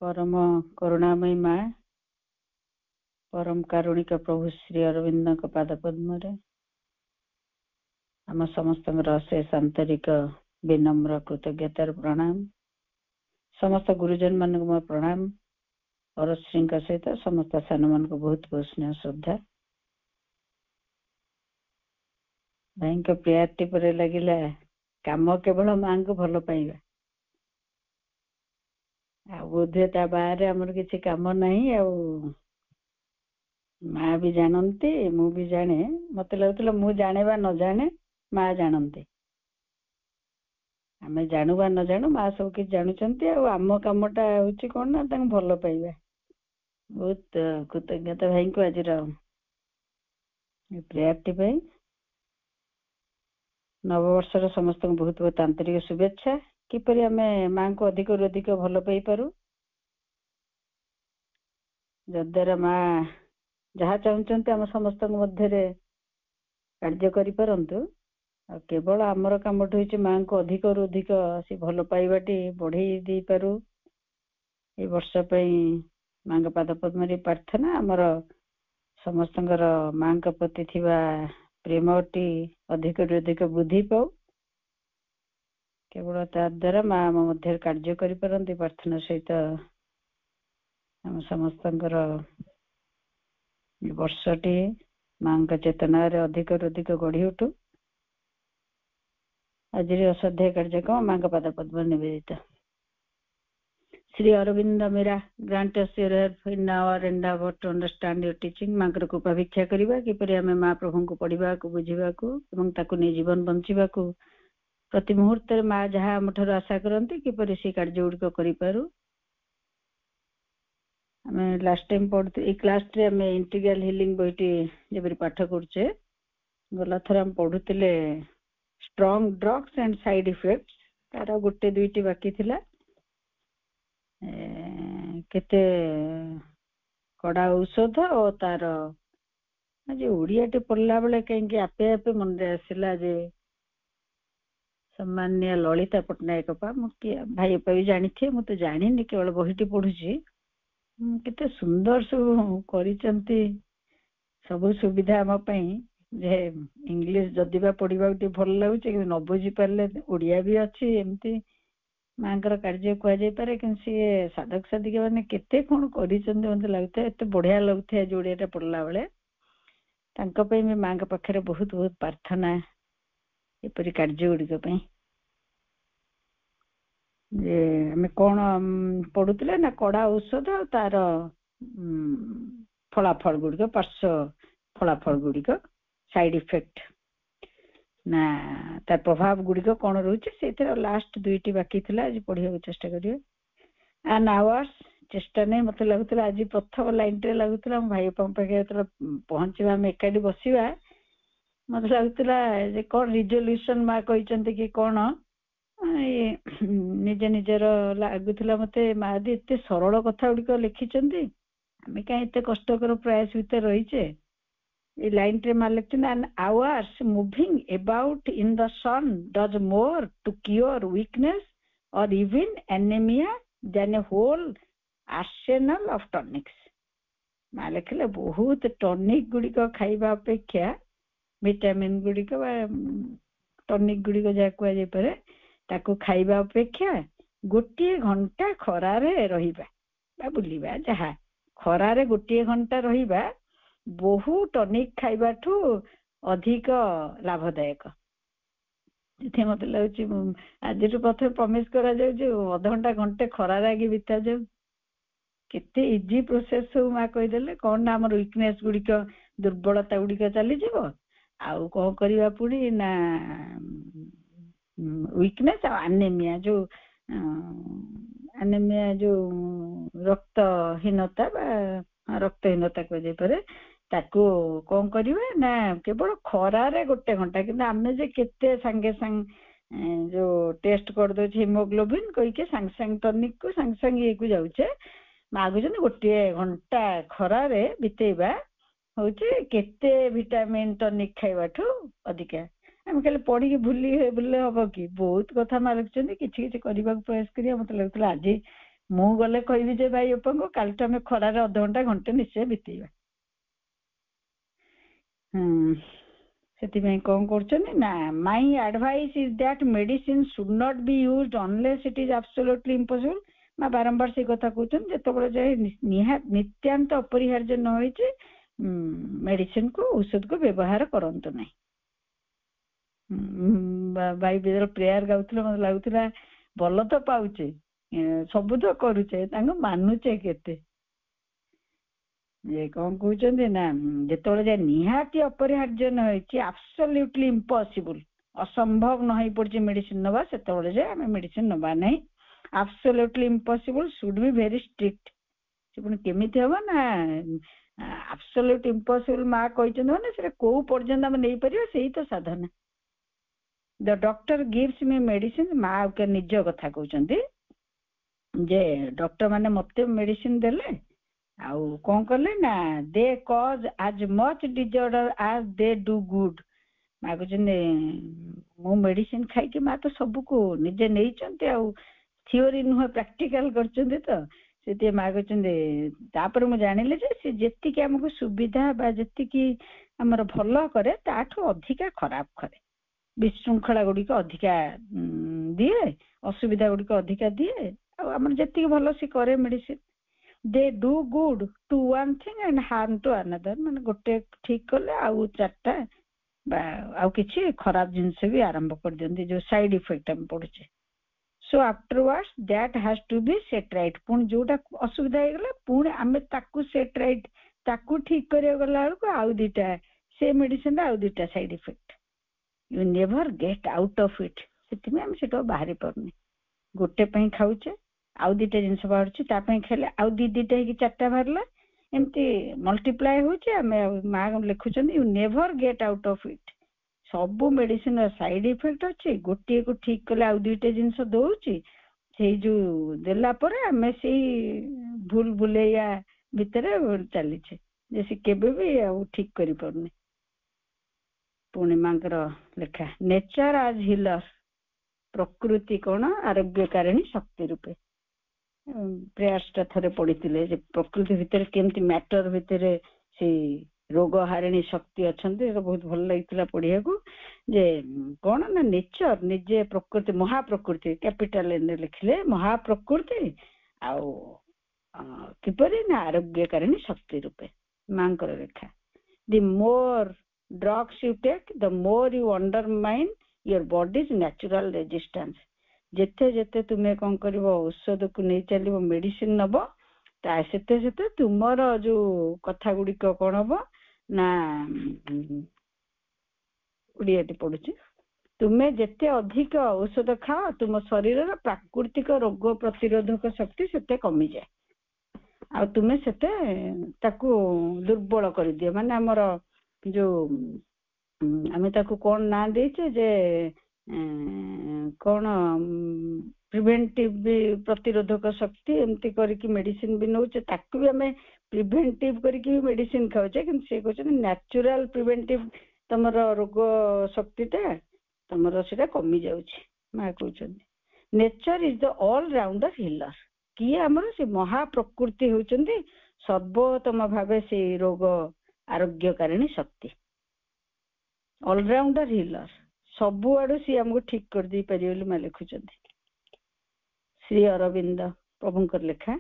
परम करुणामयी माँ परम कारुणिक प्रभु श्री अरविंद पाद पद्म आम समस्त अशेष आंतरिक विनम्र कृतज्ञतार प्रणाम समस्त गुरुजन मान मो प्रणाम परश्री सहित समस्त सान मान बहुत बहुत स्नेह श्रद्धा भाई प्रियाटी पर लगिला काम केवल माँ को भल पाइबा बोधे ता बाहर आमर किसी काम नहीं माँ भी जानती मु भी जाने मत लगुला मु जाने बा न जाने माँ जानते आम जानू बा न जानू माँ सब किसी जानुंट आम कमटा हूँ कौन ना भल पाइबा बहुत कृतज्ञता भाई को आज प्रेयरटी नववर्षर समस्त बहुत बहुत आंतरिक शुभेच्छा किपरि आम माँ को अधिक रु अधिक भल पाई पारू जद्वारा माँ जहाँ चाहते आम समस्त मध्य कार्य करूँ केवल आमर कम माँ को अधिक रु अधिक सी भल पाइबाटी बढ़ई दे पारू ए वर्ष माँ का पाद पद्म प्रार्थना आमर समस्त माँ का प्रति थिबा प्रेमटी अधिक रु अधिक वृद्धि पाऊ केवल द्वारा माँ आम मध्य कार्य करें प्रार्थना सहित आम समस्त वर्षटी माँ का चेतना अधिक रु अधिक गढ़ी उठू आज असाध्याय कार्यक्रम माँ का पाद पद्म निवेदित श्री अरविंद मेरा grant us your help in our endeavour to understand your teaching माँ को कृपा भिक्षा करवा किपरि आम माँ प्रभु को पढ़ा बुझा नहीं जीवन बंचा प्रति मुहूर्त माँ जहाँ आम ठार आशा करती किपरि से कार्य गुड़िक करूँ आम लास्ट टाइम पढ़ते क्लास आम इंटीग्रल हिलिंग बहीटी जब पाठ करुचे गला थर आम पढ़ुले strong drugs and side effects तार गोटे दुईटी बाकी थिला केते कड़ा औषध और तार आज ओडियाटे पढ़ला बेले कहीं आपे आपे मन आसला जे सम्मान्य ललिता पट्टनायक भाई भी जानी थे मु तो जानी केवल बहीटी पढ़ुची केते सुंदर सब करिसंती सब सुविधा आम जे इंग्लिश जदि बा पढ़ा भल लगुच न बुझी पारे ओडिया भी अच्छी एमती माँ कार्य कहुपे कि सी साधक साधिका मैंने केते कौन कर मत लगता है एत बढ़िया लगुता है ओडिया पढ़ला बेले माँ पाखे बहुत बहुत प्रार्थना एपरी कार्य गुड़िक आम कौन पढ़ुले ना कड़ा औषध तार फलाफल गुड़िक पार्श्व फलाफल गुड़िक साइड इफेक्ट ना तार प्रभाव गुड़िक कौन रोचे से लास्ट दुईटी बाकी थिला आज पढ़ा चेष्टा करिए एंड आवर्स चेष्टा नहीं मत लगुला आज प्रथम लाइन टे लगुला भाई पाखे पहुँचा आम एकाठी बसवा मत लगुला कौन रिजोल्यूशन माँ कहते कि कौन निज निजर लगुला मत माँ दी एत सरल कथा गुड़िक लिखिं आम कहीं एत कष्टर प्रयास भितर रहीचे लाइन टे माँ लिखते and hours moving about in the sun does more to cure weakness or even anaemia than a whole arsenal of tonics माँ लिखले बहुत टॉनिक गुड़िक खाइबा अपेक्षा विटामिन गुड़िक टॉनिक गुड़िक जहाँ कहुपे ताकू खाइबा अपेक्षा गोटे घंटा खरारे रहिबा बुलिबा जहाँ खरारे गोटे घंटा रहिबा बहु टॉनिक खाइबाठू अधिक लाभदायक मत लगुच आज प्रथम प्रमिश करा अध घंटा घंटे खरारे आगे बिता जाऊ केते इजी प्रोसेस सब माँ कहीदेले कौन ना आम वीकनेस गुड़िक दुर्बलता गुड़िक चली आउ कौन करवा पुणी ना वीकनेस आनेमिया जो आनेमिया जो रक्तहीनता रक्तहीनता कह ताकू कौन करिवे ना केवल खरारे गोटे घंटा कि आमे जे केते संगे संग जो टेस्ट कर दो हिमोग्लोबिन कहीके सांग सांग टॉनिक को सांग सांग ये को जाऊचे मागुचन गोटे घंटा खरारे बितेबा होचे केते विटामिन टॉनिक खाइबाठू अधिका आम खाली पढ़ी भूली भूले हम कि बहुत कथा माँ लिखिं किसी किसी करने प्रयास करिए मत लगुला आज ମୁଁ ଗଲେ କହିବି ଯେ ଭାଇ ବାପାଙ୍କୁ କାଲିଠୁ ଆମେ ଖରାରେ ଅଧଘଣ୍ଟା ଘଣ୍ଟେ ନିଶ୍ଚୟ ବିତେଇବା। ସେଥିପାଇଁ କ'ଣ କରୁଛନ୍ତି ନା my advice is that medicine should not be used unless it is absolutely impossible. ମା ବାରମ୍ବାର ସେଇ କଥା କହୁଛନ୍ତି, ଯେତେବେଳେ ଯାଏ ନିତ୍ୟାନ୍ତ ଅପରିହାର୍ଯ୍ୟ ନ ହେଇଛି ମେଡିସିନକୁ ଔଷଧକୁ ବ୍ୟବହାର କରନ୍ତୁ ନାହିଁ। ଭାଇ ଯେତେବେଳେ ପ୍ରେୟାର ଗାଉଥିଲେ ମତେ ଲାଗୁଥିଲା ଭଲ ତ ପାଉଛେ, ସବୁ ତ କରୁଛେ, ତାଙ୍କୁ ମାନୁଛେ କେତେ। ଯେ କ'ଣ କହୁଛନ୍ତି ନା ଯେତେବେଳେ ଯାଏ ନିହାତି ଅପରିହାର୍ଯ୍ୟ ନ ହେଇଛି, ଆବସଲ୍ୟୁଟଲି ଇମ୍ପସିବଲ୍, ଅସମ୍ଭବ ନ ହେଇ ପଡିଛି ମେଡିସିନ ନବା, ସେତେବେଳେ ଯାଏ ଆମେ ମେଡିସିନ ନବା ନାହିଁ। Absolutely impossible should be very strict. ସେ ପୁଣି କେମିତି ହବ ନା ଆବସଲ୍ୟୁଟ ଇମ୍ପସିବଲ୍ ମା କହିଛନ୍ତି ମାନେ ସେଟା କୋଉ ପର୍ଯ୍ୟନ୍ତ ଆମେ ନେଇପାରିବା, ସେଇ ତ ସାଧନା। ଦ ଡକ୍ଟର ଗିଭ୍ସ ମି ମେଡିସିନ, ମା ନିଜ କଥା କହୁଛନ୍ତି ଯେ ଡକ୍ଟର ମାନେ ମତେ ମେଡିସିନ ଦେଲେ, ଆଉ କ'ଣ କଲେ ନା ଦେ କଜ୍ ଆଜ୍ ମଚ୍ ଡିଜର୍ଡର ଆଜ୍ ଦେ ଡୁ ଗୁଡ୍। ମା କହୁଛନ୍ତି ମୁଁ ମେଡିସିନ ଖାଇକି ମା ତ ସବୁକୁ ନିଜେ ନେଇଛନ୍ତି, ଆଉ ଥିଓରି ନୁହେଁ ପ୍ରାକ୍ଟିକାଲ କରିଛନ୍ତି। ତ ସେଥିପାଇଁ ମା କହୁଛନ୍ତି ତାପରେ ମୁଁ ଜାଣିଲି ଯେ ସେ ଯେତିକି ଆମକୁ ସୁବିଧା ବା ଯେତିକି ଆମର ଭଲ କରେ ତାଠୁ ଅଧିକା ଖରାପ କରେ। ବିଶୃଙ୍ଖଳା ଗୁଡିକ ଅଧିକା ଦିଏ, ଅସୁବିଧା ଗୁଡିକ ଅଧିକା ଦିଏ, ଆଉ ଆମର ଯେତିକି ଭଲ ସେ କରେ medicine. They do good to one thing and harm to another, ମାନେ ଗୋଟେ ଠିକ କଲେ ଆଉ ଚାରିଟା ବା ଆଉ କିଛି ଖରାପ ଜିନିଷ ବି ଆରମ୍ଭ କରିଦିଅନ୍ତି, ଯୋଉ ସାଇଡ ଇଫେକ୍ଟ ଆମେ ପଡୁଛେ। So afterwards that has to be set right. ପୁଣି ଯୋଉଟା ଅସୁବିଧା ହେଇଗଲା ପୁଣି ଆମେ ତାକୁ ସେଟ୍ ରାଇଟ୍, ତାକୁ ଠିକ କରିବାକୁ ଗଲା ବେଳକୁ ଆଉ ଦିଟା, ସେ ମେଡିସିନରେ ଆଉ ଦିଟା side effect. You never get out of it. ସେଥିପାଇଁ ଆମେ ସେଟା ବାହାରି ପାରୁନି। ଗୋଟେ ପାଇଁ ଖାଉଛେ, ଆଉ ଦିଟା ଜିନିଷ ବାହାରୁଛି, ତା ପାଇଁ ଖାଇଲେ ଆଉ ଦିଟା ହେଇକି ଚାରିଟା ବାହାରିଲା, ଏମିତି ମଲ୍ଟିପ୍ଲାଏ ହଉଛି। ଆମେ ମା ଲେଖୁଛନ୍ତି you never get out of it. ସବୁ ମେଡିସିନର ସାଇଡ ଇଫେକ୍ଟ ଅଛି, ଗୋଟିଏକୁ ଠିକ କଲେ ଆଉ ଦୁଇଟା ଜିନିଷ ଦଉଛି, ସେଇ ଯୋଉ ଦେଲା ପରେ ଆମେ ସେଇ ଭୁଲ ଭୁଲେଇଆ ଭିତରେ ଚାଲିଛେ ଯେ ସେ କେବେ ବି ଆଉ ଠିକ କରିପାରୁନି। ପୁଣି ମାଙ୍କର ଲେଖା ନେଚର ଆଜ୍ ହିଲର, ପ୍ରକୃତି କ'ଣ ଆରୋଗ୍ୟକାରିଣୀ ଶକ୍ତି ରୂପେ। ପ୍ରେୟାର୍ସଟା ଥରେ ପଢିଥିଲେ ଯେ ପ୍ରକୃତି ଭିତରେ କେମିତି ମ୍ୟାଟର ଭିତରେ ସେଇ ରୋଗ ହାରିଣୀ ଶକ୍ତି ଅଛନ୍ତି। ବହୁତ ଭଲ ଲାଗିଥିଲା ପଢିବାକୁ। ଯେ କ'ଣ ନା ନେଚର ନିଜେ ପ୍ରକୃତି, ମହାପ୍ରକୃତି କ୍ୟାପିଟାଲ ଏନରେ ଲେଖିଲେ ମହାପ୍ରକୃତି, ଆଉ କିପରି ନା ଆରୋଗ୍ୟକାରିଣୀ ଶକ୍ତି ରୂପେ ମାଙ୍କର ଲେଖା। ଦି ମୋର drugs you take, the more you undermine your body's natural resistance. ଯେତେ ଯେତେ ତୁମେ କ'ଣ କରିବ, ଔଷଧକୁ ନେଇ ଚାଲିବ, ମେଡିସିନ ନବ, ତା ସେତେ ସେତେ ତୁମର ଯୋଉ କଥା ଗୁଡିକ କ'ଣ ହବ ନା ଓଡିଆଟି ପଡୁଛି, ତୁମେ ଯେତେ ଅଧିକ ଔଷଧ ଖାଅ ତୁମ ଶରୀରର ପ୍ରାକୃତିକ ରୋଗ ପ୍ରତିରୋଧକ ଶକ୍ତି ସେତେ କମିଯାଏ, ଆଉ ତୁମେ ସେତେ ତାକୁ ଦୁର୍ବଳ କରିଦିଅ। ମାନେ ଆମର ଯୋଉ ଆମେ ତାକୁ କ'ଣ ନାଁ ଦେଇଛେ ଯେ କ'ଣ ପ୍ରିଭେଣ୍ଟିଭ ପ୍ରତିରୋଧକ ଶକ୍ତି, ଏମିତି କରିକି ମେଡିସିନ ବି ନଉଛେ, ତାକୁ ବି ଆମେ ପ୍ରିଭେଣ୍ଟିଭ କରିକି ବି ମେଡିସିନ ଖାଉଛେ। କିନ୍ତୁ ସେ କହୁଛନ୍ତି ନ୍ୟାଚୁରାଲ ପ୍ରିଭେଣ୍ଟିଭ, ତମର ରୋଗ ଶକ୍ତିଟା ତମର ସେଟା କମି ଯାଉଛି। ମା କହୁଛନ୍ତି nature is the all rounder healer. କିଏ ଆମର ସେ ମହାପ୍ରକୃତି ହେଉଛନ୍ତି ସର୍ବୋତ୍ତମ ଭାବେ ସେଇ ରୋଗ ଆରୋଗ୍ୟକାରିଣୀ ଶକ୍ତି, ଅଲରାଉଣ୍ଡର ହିଲର। ସବୁଆଡୁ ସିଏ ଆମକୁ ଠିକ କରିଦେଇ ପାରିବେ ବୋଲି ମା ଲେଖୁଛନ୍ତି। ଶ୍ରୀ ଅରବିନ୍ଦ ପ୍ରଭୁଙ୍କର ଲେଖା,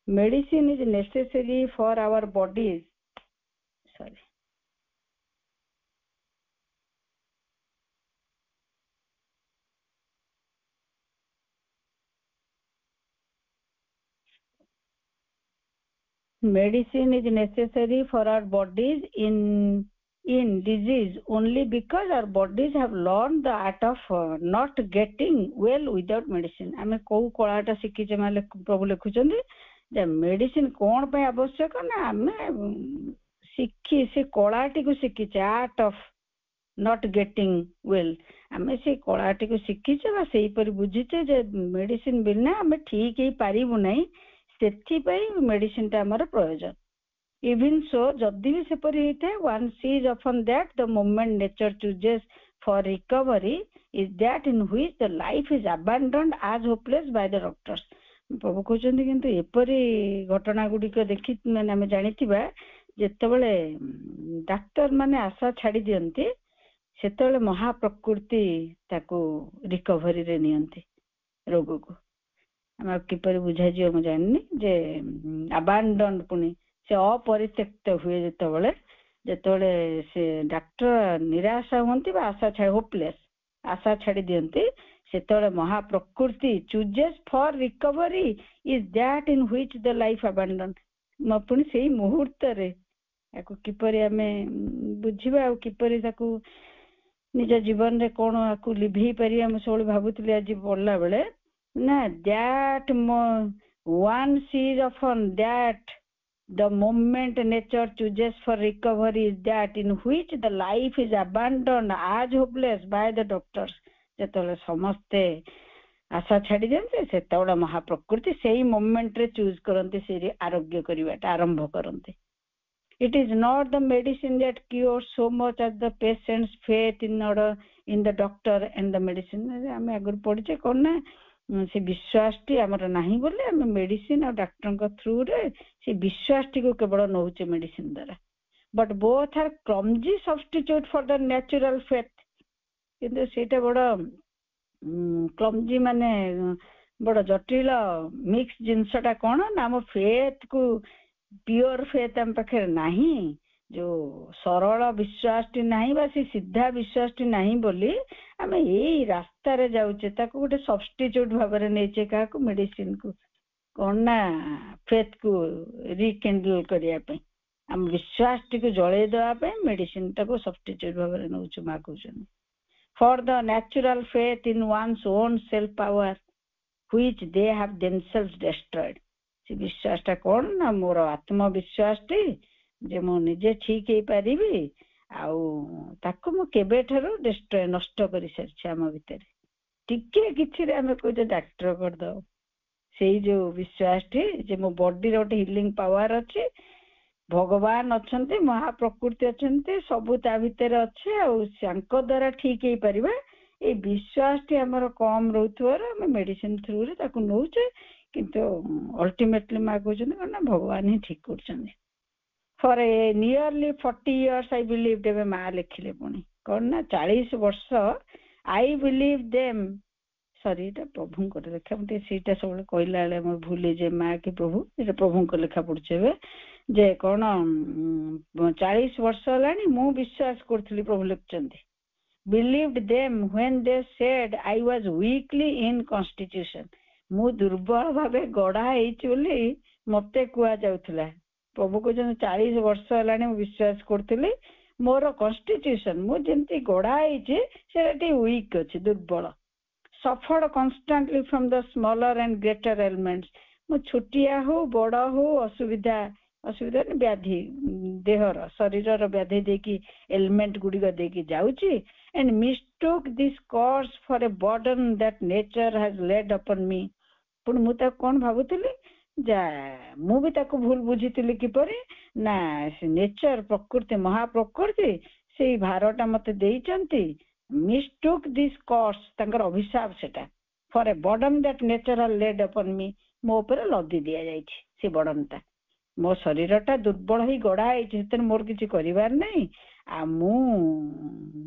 medicine is necessary for our bodies, sorry medicine is necessary for our bodies in disease only because our bodies have learned the art of not getting well without medicine. ଆମେ କୋଉ କଳାଟା ଶିଖିଛେ ମାନେ ପ୍ରଭୁ ଲେଖୁଛନ୍ତି ଯେ ମେଡିସିନ କ'ଣ ପାଇଁ ଆବଶ୍ୟକ ନା ଆମେ ଶିଖି ସେ କଳାଟିକୁ ଶିଖିଛେ, art of not getting well. ଆମେ ସେଇ କଳାଟିକୁ ଶିଖିଛେ ବା ସେଇପରି ବୁଝିଛେ ଯେ ମେଡିସିନ ବିନା ଆମେ ଠିକ ହେଇପାରିବୁ ନାହିଁ, ସେଥିପାଇଁ ମେଡିସିନଟା ଆମର ପ୍ରୟୋଜନ। ଇଭିନ୍ ସୋ ଯଦି ବି ସେପରି ହେଇଥାଏ, one sees often that the moment nature chooses for recovery is that in which the life is abandoned as hopeless by the doctors. ପ୍ରଭୁ କହୁଛନ୍ତି କିନ୍ତୁ ଏପରି ଘଟଣା ଗୁଡିକ ଦେଖି ମାନେ ଆମେ ଜାଣିଥିବା ଯେତେବେଳେ ଡାକ୍ତର ମାନେ ଆଶା ଛାଡି ଦିଅନ୍ତି ସେତେବେଳେ ମହାପ୍ରକୃତି ତାକୁ ରିକଭରିରେ ନିଅନ୍ତି ରୋଗକୁ। ଆମେ କିପରି ବୁଝାଯିବ ମୁଁ ଜାଣିନି ଯେ ଆବାଣ୍ଡନ ପୁଣି ସେ ଅପରିତ୍ୟକ୍ତ ହୁଏ ଯେତେବେଳେ ଯେତେବେଳେ ସେ ଡାକ୍ତର ନିରାଶା ହୁଅନ୍ତି ବା ଆଶା ଛାଡି ହୋପଲେସ୍ ଆଶା ଛାଡି ଦିଅନ୍ତି ସେତେବେଳେ ମହାପ୍ରକୃତି chooses for recovery is that in which the life abandon. ପୁଣି ସେଇ ମୁହୂର୍ତ୍ତରେ ତାକୁ କିପରି ଆମେ ବୁଝିବା ଆଉ କିପରି ତାକୁ ନିଜ ଜୀବନରେ କଣ ଆକୁ ଲିଭେଇ ପାରିବା। ମୁଁ ସବୁବେଳେ ଭାବୁଥିଲି ଆଜି ପଢିଲା ବେଳେ ନା that once is often that the moment nature chooses for recovery is that in which the life is abandoned as hopeless by the doctors। ଯେତେବେଳେ ସମସ୍ତେ ଆଶା ଛାଡି ଦିଅନ୍ତି ସେତେବେଳେ ମହାପ୍ରକୃତି ସେଇ ମୋମେଣ୍ଟରେ ଚୁଜ୍ କରନ୍ତି ସେ ଆରୋଗ୍ୟ କରିବାଟା ଆରମ୍ଭ କରନ୍ତି। It is not the medicine that cures so much as the patient's faith in the doctor and the medicine। ଆମେ ଆଗରୁ ପଢିଛେ କଣ ନା ସେ ବିଶ୍ୱାସଟି ଆମର ନାହିଁ ବୋଲି ଆମେ ମେଡିସିନ ଆଉ ଡାକ୍ତରଙ୍କ ଥ୍ରୁରେ ସେ ବିଶ୍ୱାସଟିକୁ କେବଳ ନଉଛେ ମେଡିସିନ ଦ୍ୱାରା। But both are clumsy substitute for the natural faith. କିନ୍ତୁ ସେଇଟା ବଡ କ୍ଲମ୍ଜି ମାନେ ବଡ ଜଟିଳ ମିକ୍ସ ଜିନିଷଟା କଣ ନା ଆମ ଫେଥ୍ କୁ ପିଓର ଫେଥ୍ ଆମ ପାଖରେ ନାହିଁ, ଯୋଉ ସରଳ ବିଶ୍ୱାସଟି ନାହିଁ ବା ସେ ସିଧା ବିଶ୍ୱାସଟି ନାହିଁ ବୋଲି ଆମେ ଏଇ ରାସ୍ତାରେ ଯାଉଛେ ତାକୁ ଗୋଟେ ସବଷ୍ଟିଚ୍ୟୁଟ୍ ଭାବରେ ନେଇଛେ କାହାକୁ ମେଡିସିନକୁ କଣ ନା ଫେଥ୍କୁ ରିକେଣ୍ଡଲ କରିବା ପାଇଁ ଆମ ବିଶ୍ୱାସଟିକୁ ଜଳେଇ ଦେବା ପାଇଁ ମେଡିସିନଟାକୁ ସବଷ୍ଟିଚ୍ୟୁଟ୍ ଭାବରେ ନେଉଛୁ ମା କହୁଛନ୍ତି। For the natural faith in one's own self power which they have themselves destroyed. ସେ ବିଶ୍ୱାସଟା କଣ ନା ମୋର ଆତ୍ମବିଶ୍ୱାସଟି ଯେ ମୁଁ ନିଜେ ଠିକ ହେଇପାରିବି ଆଉ ତାକୁ ମୁଁ କେବେଠାରୁ ନଷ୍ଟ କରିସାରିଛି ଆମ ଭିତରେ। ଟିକେ କିଛିରେ ଆମେ କହୁଛେ ଡାକ୍ତର କରିଦବ ସେଇ ଯୋଉ ବିଶ୍ୱାସଟି ଯେ ମୋ ବଡିର ଗୋଟେ ହିଲିଂ ପାୱାର ଅଛି, ଭଗବାନ ଅଛନ୍ତି, ମହାପ୍ରକୃତି ଅଛନ୍ତି, ସବୁ ତା ଭିତରେ ଅଛି ଆଉ ତାଙ୍କ ଦ୍ୱାରା ଠିକ ହେଇପାରିବା ଏଇ ବିଶ୍ୱାସଟି ଆମର କମ ରହୁଥିବାରୁ ଆମେ ମେଡିସିନ ଥ୍ରୁରେ ତାକୁ ନଉଛେ। କିନ୍ତୁ ଅଲ୍ଟିମେଟଲି ମା କହୁଛନ୍ତି କଣ ନା ଭଗବାନ ହିଁ ଠିକ କରୁଛନ୍ତି। ଫର ନିୟରଲି 40 years ଆଇ ବିଲିଭ୍। ଏବେ ମା ଲେଖିଲେ ପୁଣି କଣ ନା 40 ବର୍ଷ ଆଇ ବିଲିଭ୍ ଦେମ୍। ସରି ଏଇଟା ପ୍ରଭୁଙ୍କର ଲେଖା, ମୁଁ ଟିକେ ସେଇଟା ସବୁବେଳେ କହିଲା ବେଳେ ମୋର ଭୁଲ ହେଇଯାଏ ମା କି ପ୍ରଭୁ, ଏଇଟା ପ୍ରଭୁଙ୍କ ଲେଖା ପଡୁଛି ଏବେ ଯେ କଣ 40 ବର୍ଷ ହେଲାଣି ମୁଁ ବିଶ୍ୱାସ କରୁଥିଲି, ପ୍ରଭୁ ଲେଖୁଛନ୍ତି believed them when they said I was weakly in constitution। ମୁଁ ଦୁର୍ବଳ ଭାବେ ଗଢା ହେଇଛି ବୋଲି ମତେ କୁହାଯାଉଥିଲା। ପ୍ରଭୁ କହୁଛନ୍ତି 40 ବର୍ଷ ହେଲାଣି ମୁଁ ବିଶ୍ୱାସ କରୁଥିଲି ମୋର କନଷ୍ଟିଟ୍ୟୁସନ ମୁଁ ଯେମିତି ଗଢା ହେଇଛି ସେଟା ଟିକେ ୱିକ୍ ଅଛି, ଦୁର୍ବଳ। suffered constantly from the smaller and greater ailments। ମୁଁ ଛୋଟିଆ ହଉ ବଡ ହଉ ଅସୁବିଧା ବ୍ୟାଧି ଦେହର ଶରୀରର ବ୍ୟାଧି ଦେଇକି ଏଲିମେଣ୍ଟ ଗୁଡିକ ଦେଇକି ଯାଉଛି and mistook this course for a burden that nature has laid upon me। ପୁଣି ମୁଁ ତାକୁ କଣ ଭାବୁଥିଲି ଯା ମୁଁ ବି ତାକୁ ଭୁଲ ବୁଝିଥିଲି କିପରି ନା ନେଚର ପ୍ରକୃତି ମହାପ୍ରକୃତି ସେଇ ଭାରଟା ମତେ ଦେଇଛନ୍ତି। mistook this course ତାଙ୍କର ଅଭିଶାପ ସେଟା for a burden that nature has laid upon me। ମୋ ଉପରେ ଲଦି ଦିଆଯାଇଛି ସେ ବର୍ଡନଟା। ମୋ ଶରୀରଟା ଦୁର୍ବଳ ହେଇ ଗଢା ହେଇଛି, ସେଥିରେ ମୋର କିଛି କରିବାର ନାହିଁ ଆଉ ମୁଁ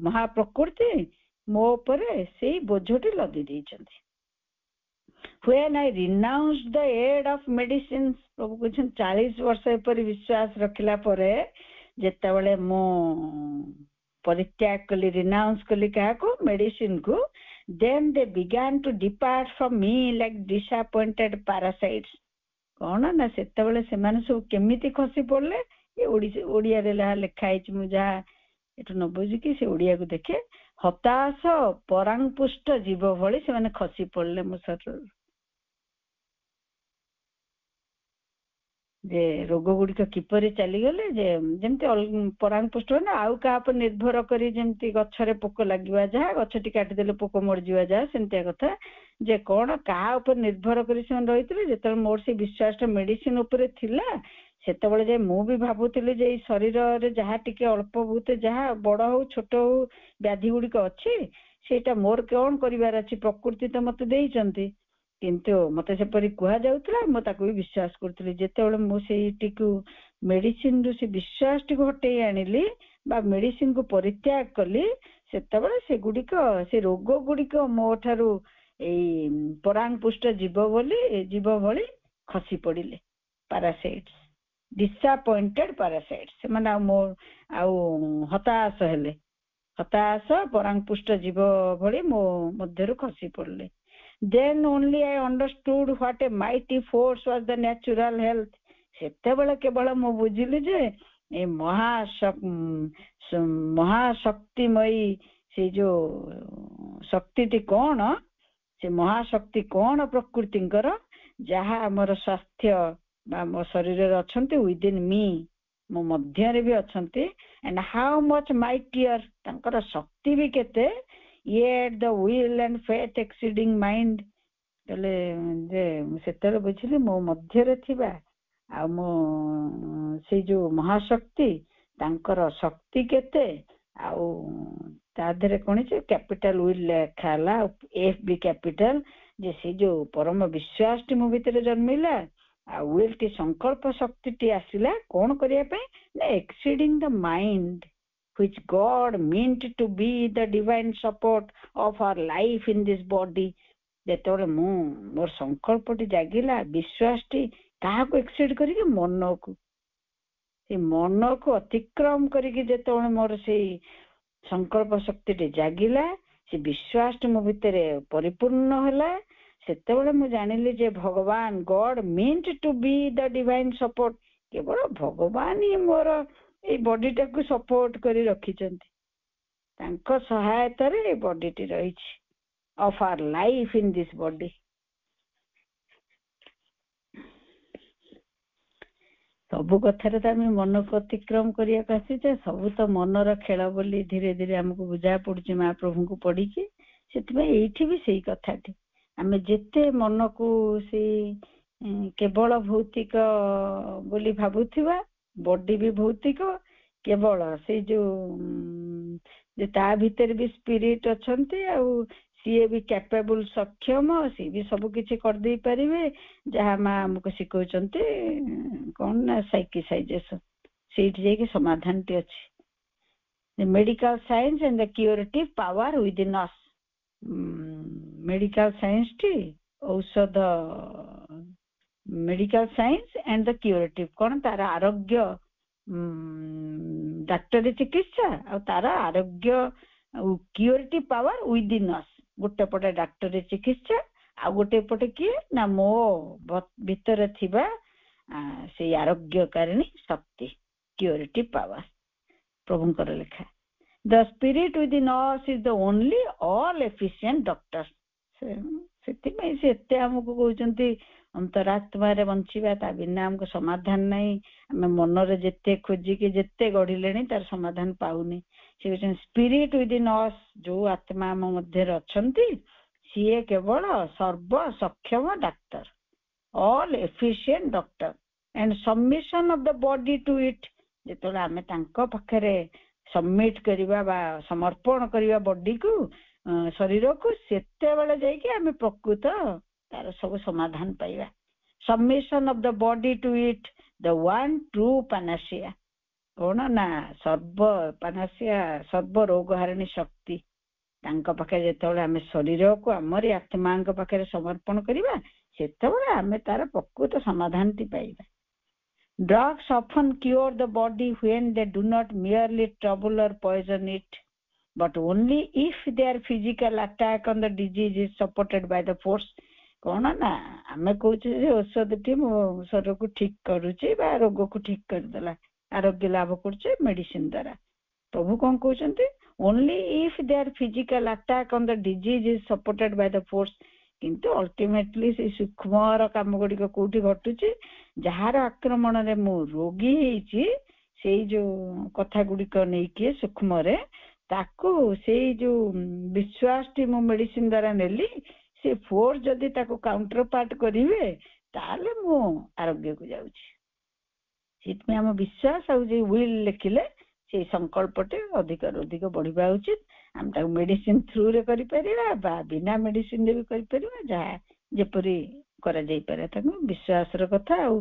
ମହାପ୍ରକୃତି ମୋ ଉପରେ ସେଇ ବୋଝଟି ଲଦି ଦେଇଛନ୍ତି। when I renounced the aid of medicines। ପ୍ରଭୁ କହିଛନ୍ତି 40 ବର୍ଷ ଏପରି ବିଶ୍ୱାସ ରଖିଲା ପରେ ଯେତେବେଳେ ମୁଁ ପରିତ୍ୟାଗ କଲି, ରିନାଉନ୍ସ କଲି କାହାକୁ ମେଡିସିନକୁ, then they began to depart from me like disappointed parasites। କଣ ନା ସେତେବେଳେ ସେମାନେ ସବୁ କେମିତି ଖସି ପଡିଲେ, ଏ ଓଡିଆରେ ଯାହା ଲେଖା ହେଇଛି ମୁଁ ଯାହା ଏଠୁ ନ ବୁଝିକି ସେ ଓଡିଆକୁ ଦେଖେ, ହତାଶ ପରାଙ୍କୁଷ୍ଟ ଜୀବ ଭଳି ସେମାନେ ଖସି ପଡିଲେ ମୋ ଶରୀରରୁ। ଯେ ରୋଗ ଗୁଡିକ କିପରି ଚାଲିଗଲେ ଯେ ଯେମିତି ପରାଙ୍କୁଷ୍ଟ ନା ଆଉ କାହା ଉପରେ ନିର୍ଭର କରି ଯେମିତି ଗଛରେ ପୋକ ଲାଗିବା ଯାହା ଗଛଟି କାଟିଦେଲେ ପୋକ ମରିଯିବା ଯାହା ସେମିତିଆ କଥା ଯେ କଣ କାହା ଉପରେ ନିର୍ଭର କରି ସେମାନେ ରହିଥିଲେ। ଯେତେବେଳେ ମୋର ସେ ବିଶ୍ୱାସଟା ମେଡିସିନ ଉପରେ ଥିଲା ସେତେବେଳେ ଯେ ମୁଁ ବି ଭାବୁଥିଲି ଯେ ଏଇ ଶରୀରରେ ଯାହା ଟିକେ ଅଳ୍ପ ବହୁତ ଯାହା ବଡ ହଉ ଛୋଟ ହଉ ବ୍ୟାଧି ଗୁଡିକ ଅଛି ସେଇଟା ମୋର କଣ କରିବାର ଅଛି, ପ୍ରକୃତି ତ ମତେ ଦେଇଛନ୍ତି କିନ୍ତୁ ମତେ ସେପରି କୁହାଯାଉଥିଲା, ମୁଁ ତାକୁ ବି ବିଶ୍ୱାସ କରୁଥିଲି। ଯେତେବେଳେ ମୁଁ ସେଇଟିକୁ ମେଡିସିନରୁ ସେ ବିଶ୍ୱାସଟିକୁ ହଟେଇ ଆଣିଲି ବା ମେଡିସିନକୁ ପରିତ୍ୟାଗ କଲି, ସେତେବେଳେ ସେଗୁଡିକ, ସେ ରୋଗ ଗୁଡିକ ମୋ ଠାରୁ ଏଇ ପରାଙ୍ଗପୁଷ୍ଟ ଜୀବ ଭଳି ଖସି ପଡିଲେ। ପାରାସାଇଟ୍ସ, ଡିସଆପଏଣ୍ଟେଡ ପାରାସାଇଟ୍ସ, ସେମାନେ ଆଉ ହତାଶ ହେଲେ। ହତାଶ ପରାଙ୍ଗପୁଷ୍ଟ ଜୀବ ଭଳି ମୋ ମଧ୍ୟରୁ ଖସି ପଡିଲେ। Then only I understood what a mighty force was the natural health. ସେତେବେଳେ କେବଳ ମୁଁ ବୁଝିଲି ଯେ ଏ ମହାଶକ୍ତିମୟୀ ସେ ଯୋଉ ଶକ୍ତିଟି କଣ, ସେ ମହାଶକ୍ତି କଣ ପ୍ରକୃତିଙ୍କର, ଯାହା ଆମର ସ୍ୱାସ୍ଥ୍ୟ ବା ମୋ ଶରୀରରେ ଅଛନ୍ତି, ୱିଦିନ୍ ମି, ମୋ ମଧ୍ୟରେ ବି ଅଛନ୍ତି। and how much mightier, ତାଙ୍କର ଶକ୍ତି ବି କେତେ, yet the will and faith exceeding mind. ତାହେଲେ ଯେ ସେତେବେଳେ ବୁଝିଲି ମୋ ମଧ୍ୟରେ ଥିବା ଆଉ ମୋ ସେଇ ଯୋଉ ମହାଶକ୍ତି, ତାଙ୍କର ଶକ୍ତି କେତେ, ଆଉ ତା ଦେହରେ କଣ ଯେ କ୍ୟାପିଟାଲ ୱିଲ୍ ଲେଖା ହେଲା, FB କ୍ୟାପିଟାଲ, ଯେ ସେଇ ଯୋଉ ପରମ ବିଶ୍ୱାସଟି ମୋ ଭିତରେ ଜନ୍ମିଲା, ଆଉ ୱିଲ୍ ଟି ସଂକଳ୍ପ ଶକ୍ତିଟି ଆସିଲା କଣ କରିବା ପାଇଁ ନା ଏକ୍ସିଡିଂ ଦ mind which God meant to be the divine support of our life in this body. ଯେତେବେଳେ ମୁଁ ମୋର ସଂକଳ୍ପଟି ଜାଗିଲା, ବିଶ୍ୱାସଟି କାହାକୁ ଏକ୍ସିଡ୍ କରିକି, ମନକୁ, ସେ ମନକୁ ଅତିକ୍ରମ କରିକି ଯେତେବେଳେ ମୋର ସେଇ ସଂକଳ୍ପ ଶକ୍ତିଟି ଜାଗିଲା, ସେ ବିଶ୍ୱାସଟି ମୋ ଭିତରେ ପରିପୂର୍ଣ୍ଣ ହେଲା, ସେତେବେଳେ ମୁଁ ଜାଣିଲି ଯେ ଭଗବାନ, God meant to be the divine support, କେବଳ ଭଗବାନ ହିଁ ମୋର ଏଇ ବଡିଟାକୁ ସପୋର୍ଟ କରି ରଖିଛନ୍ତି। ତାଙ୍କ ସହାୟତାରେ ଏଇ ବଡିଟି ରହିଛି, of our life in this body. ସବୁ କଥାରେ ତ ଆମେ ମନକୁ ଅତିକ୍ରମ କରିବାକୁ ଆସିଛେ, ସବୁ ତ ମନର ଖେଳ ବୋଲି ଧୀରେ ଧୀରେ ଆମକୁ ବୁଝା ପଡୁଛି ମହାପ୍ରଭୁଙ୍କୁ ପଢିକି। ସେଥିପାଇଁ ଏଇଠି ବି ସେଇ କଥାଟି, ଆମେ ଯେତେ ମନକୁ ସେଇ କେବଳ ଭୌତିକ ବୋଲି ଭାବୁଥିବା, ବଡି ବି ଭୌତିକ, କେବଳ ସେଇ ଯୋଉ ତା ଭିତରେ ବି ସ୍ପିରିଟ ଅଛନ୍ତି, ଆଉ ସିଏ ବି କ୍ୟାପେବୁଲ, ସକ୍ଷମ, ସିଏ ବି ସବୁ କିଛି କରିଦେଇ ପାରିବେ, ଯାହା ମା ଆମକୁ ଶିଖଉଛନ୍ତି କଣ ନା ସାଇକିସାଇଜେସନ। ସେଇଠି ଯାଇକି ସମାଧାନଟି ଅଛି। Medical science and the curative power within us. Medical ସାଇନ୍ସଟି ଔଷଧ, medical science and the curative, କଣ ତାର ଆରୋଗ୍ୟ, ଡାକ୍ତରୀ ଚିକିତ୍ସା ଆଉ ତାର ଆରୋଗ୍ୟ କ୍ୟୁରେଟିଭ ପାୱାର ୱିଦିନ୍ ଅସ୍। ଗୋଟେ ପଟେ ଡାକ୍ତରୀ ଚିକିତ୍ସା, ଆଉ ଗୋଟେ ପଟେ କିଏ ନା ମୋ ଭିତରେ ଥିବା ସେଇ ଆରୋଗ୍ୟକାରିଣୀ ଶକ୍ତି, କ୍ୟୁରେଟିଭ ପାୱାର, ପ୍ରଭୁଙ୍କର ଲେଖା। The spirit within us is the only all efficient doctor. ସେଥିପାଇଁ ସେ ଏତେ ଆମକୁ କହୁଛନ୍ତି ଅନ୍ତରାତ୍ମାରେ ବଞ୍ଚିବା, ତା ବିନା ଆମକୁ ସମାଧାନ ନାହିଁ। ଆମେ ମନରେ ଯେତେ ଖୋଜିକି ଯେତେ ଗଢିଲେଣି ତାର ସମାଧାନ ପାଉନି। ସେ କହୁଛନ୍ତି ସ୍ପିରିଟ ୱିଦିନ୍ ଅସ୍, ଯୋଉ ଆତ୍ମା ଆମ ମଧ୍ୟରେ ଅଛନ୍ତି, ସିଏ କେବଳ ସର୍ବ ସକ୍ଷମ ଡାକ୍ତର, all efficient doctor and submission of the body to it. ଯେତେବେଳେ ଆମେ ତାଙ୍କ ପାଖରେ ସବମିଟ କରିବା ବା ସମର୍ପଣ କରିବା ବଡିକୁ, ଶରୀରକୁ, ସେତେବେଳେ ଯାଇକି ଆମେ ପ୍ରକୃତ ତାର ସବୁ ସମାଧାନ ପାଇବା। Submission of the body to it, the one true panacea, କଣ ନା ସର୍ବ ରୋଗ ହାରିଣୀ ଶକ୍ତି। ତାଙ୍କ ପାଖରେ ଯେତେବେଳେ ଆମେ ଶରୀରକୁ ଆମରି ଆତ୍ମାଙ୍କ ପାଖରେ ସମର୍ପଣ କରିବା, ସେତେବେଳେ ଆମେ ତାର ପ୍ରକୃତ ସମାଧାନଟି ପାଇବା। Drugs often cure the body when they do not merely trouble or poison it, but only if their physical attack on the disease is supported by the force. କଣ ନା ଆମେ କହୁଛେ ଯେ ଔଷଧଟି ମୋ ଶରୀରକୁ ଠିକ କରୁଛି ବା ରୋଗକୁ ଠିକ କରିଦେଲା, ଆରୋଗ୍ୟ ଲାଭ କରୁଛେ ମେଡିସିନ ଦ୍ୱାରା। ପ୍ରଭୁ କଣ କହୁଛନ୍ତି, only if their physical attack on the disease is supported by the force. କିନ୍ତୁ ଅଲ୍ଟିମେଟଲି ସେଇ ସୂକ୍ଷ୍ମର କାମ ଗୁଡିକ କୋଉଠି ଘଟୁଛି, ଯାହାର ଆକ୍ରମଣରେ ମୁଁ ରୋଗୀ ହେଇଛି, ସେଇ ଯୋଉ କଥା ଗୁଡିକ ନେଇକି ସୂକ୍ଷ୍ମରେ, ତାକୁ ସେଇ ଯୋଉ ବିଶ୍ୱାସଟି ମୁଁ ମେଡିସିନ ଦ୍ୱାରା ନେଲି, ସେ ଫୋର୍ସ ଯଦି ତାକୁ କାଉଣ୍ଟର ପାର୍ଟ କରିବେ, ତାହେଲେ ମୁଁ ଆରୋଗ୍ୟକୁ ଯାଉଛି। ସେଥିପାଇଁ ଆମ ବିଶ୍ୱାସ ଆଉ ଯେ ୱିଲ୍ ଲେଖିଲେ ସେଇ ସଂକଳ୍ପଟି ଅଧିକରୁ ଅଧିକ ବଢିବା ଉଚିତ। ଆମେ ତାକୁ ମେଡିସିନ ଥ୍ରୁରେ କରିପାରିବା ବା ବିନା ମେଡିସିନରେ ବି କରିପାରିବା, ଯାହା ଯେପରି କରାଯାଇପାରେ ତାକୁ ବିଶ୍ୱାସର କଥା ଆଉ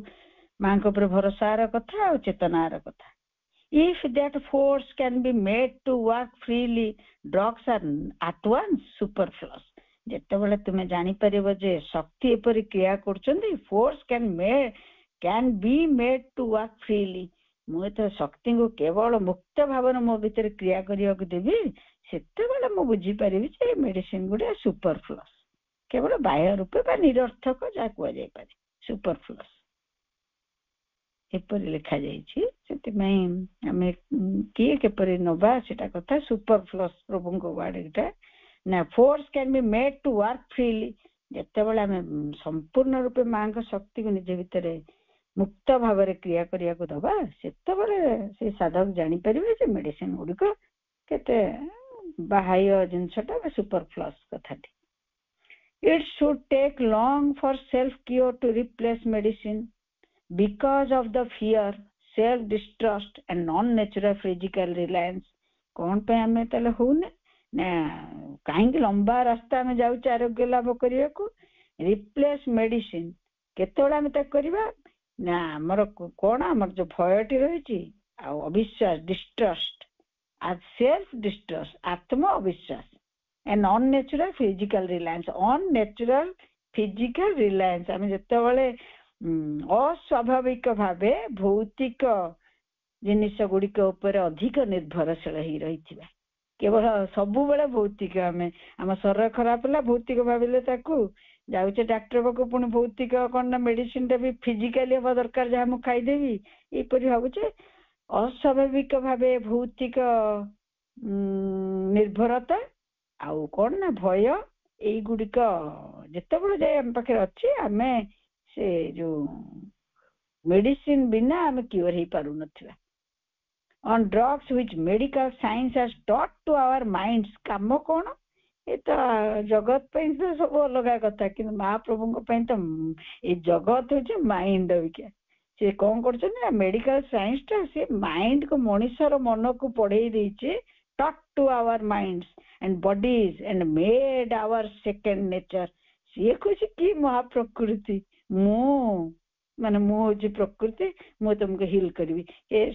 ମାଙ୍କ ଉପରେ ଭରସାର କଥା ଆଉ ଚେତନାର କଥା। If that force can be made to work freely, drugs are at once superfluous. ଯେତେବେଳେ ତୁମେ ଜାଣିପାରିବ ଯେ ଶକ୍ତି ଏପରି କ୍ରିୟା କରୁଛନ୍ତି, force can be made to work freely, ମୁଁ ଏତ ଶକ୍ତିଙ୍କୁ କେବଳ ମୁକ୍ତ ଭାବରେ ମୋ ଭିତରେ କ୍ରିୟା କରିବାକୁ ଦେବି, ସେତେବେଳେ ମୁଁ ବୁଝିପାରିବି ଯେ ମେଡିସିନ ଗୁଡା ସୁପରଫ୍ଲସ୍, କେବଳ ବାହ୍ୟ ରୂପେ ବା ନିରର୍ଥକ ଯାହା କୁହାଯାଇପାରେ, ସୁପରଫ୍ଲସ୍ ଏପରି ଲେଖାଯାଇଛି। ସେଥିପାଇଁ ଆମେ କିଏ କିପରି ନବା ସେଟା କଥା। ସୁପରଫ୍ଲସ୍ ପ୍ରଭୁଙ୍କ ୱାର୍ଡ ଏଇଟା ନା, force can be made to work freely, ଯେତେବେଳେ ଆମେ ସମ୍ପୂର୍ଣ୍ଣ ରୂପେ ମାଙ୍କ ଶକ୍ତିକୁ ନିଜ ଭିତରେ ମୁକ୍ତ ଭାବରେ କ୍ରିୟା କରିବାକୁ ଦବା, ସେତେବେଳେ ସେ ସାଧକ ଜାଣିପାରିବେ ଯେ ମେଡିସିନ ଗୁଡିକ କେତେ ବାହ୍ୟ ଜିନିଷଟା ବା ସୁପରଫ୍ଲସ୍ କଥାଟି। It should take long for self-cure to replace medicine because of the fear, self-distrust and non-natural physical reliance. କଣ ପାଇଁ ଆମେ ତାହେଲେ ହଉନେ ନା, କାହିଁକି ଲମ୍ବା ରାସ୍ତା ଆମେ ଯାଉଛେ ଆରୋଗ୍ୟ ଲାଭ କରିବାକୁ। ରିପ୍ଲେସ୍ ମେଡିସିନ କେତେବେଳେ ଆମେ ତାକୁ କରିବା ନା, ଆମର କଣ ଆମର ଯୋଉ ଭୟଟି ରହିଛି ଆଉ ଅବିଶ୍ୱାସ, ଡିଷ୍ଟ୍ରଷ୍ଟ ଆଉ ସେଲ୍ଫ ଡିଷ୍ଟ୍ରଷ୍ଟ, ଆତ୍ମ ଅବିଶ୍ୱାସ, and unnatural physical reliance, unnatural physical reliance, ଆମେ ଯେତେବେଳେ ଅସ୍ୱାଭାବିକ ଭାବେ ଭୌତିକ ଜିନିଷ ଗୁଡିକ ଉପରେ ଅଧିକ ନିର୍ଭରଶୀଳ ହେଇ ରହିଥିବା, କେବଳ ସବୁବେଳେ ଭୌତିକ, ଆମେ ଆମ ଶରୀର ଖରାପ ହେଲା ଭୌତିକ ଭାବିଲେ ତାକୁ ଯାଉଛେ ଡାକ୍ତର ପାଖକୁ, ପୁଣି ଭୌତିକ କଣ ନା ମେଡିସିନଟା ବି ଫିଜିକାଲି ହବା ଦରକାର, ଯାହା ମୁଁ ଖାଇଦେବି ଏଇପରି ଭାବୁଛେ। ଅସ୍ୱାଭାବିକ ଭାବେ ଭୌତିକ ନିର୍ଭରତା ଆଉ କଣ ନା ଭୟ, ଏଇଗୁଡିକ ଯେତେବେଳେ ଯାଇ ଆମ ପାଖରେ ଅଛି, ଆମେ ସେ ଯୋଉ ମେଡିସିନ ବିନା ଆମେ କ୍ୟୁର ହେଇପାରୁନଥିବା। On drugs which medical science has taught to our minds, କାମ କଣ ଏ ତ ଜଗତ ପାଇଁ ତ ସବୁ ଅଲଗା କଥା, କିନ୍ତୁ ମହାପ୍ରଭୁଙ୍କ ପାଇଁ ତ ଏଇ ଜଗତ ହଉଛି ମାଇଣ୍ଡ ଅବିକା। ସେ କଣ କରୁଛନ୍ତି ନା, ମେଡିକାଲ ସାଇନ୍ସ ଟା ସେ ମାଇଣ୍ଡକୁ, ମଣିଷର ମନକୁ ପଢେଇ ଦେଇଛି, taught to our minds and bodies and made our second nature. ସିଏ କହୁଛି କି ମହାପ୍ରକୃତି, ମୁଁ ହଉଛି ପ୍ରକୃତି, ମୁଁ ତମକୁ ହିଲ୍ କରିବି।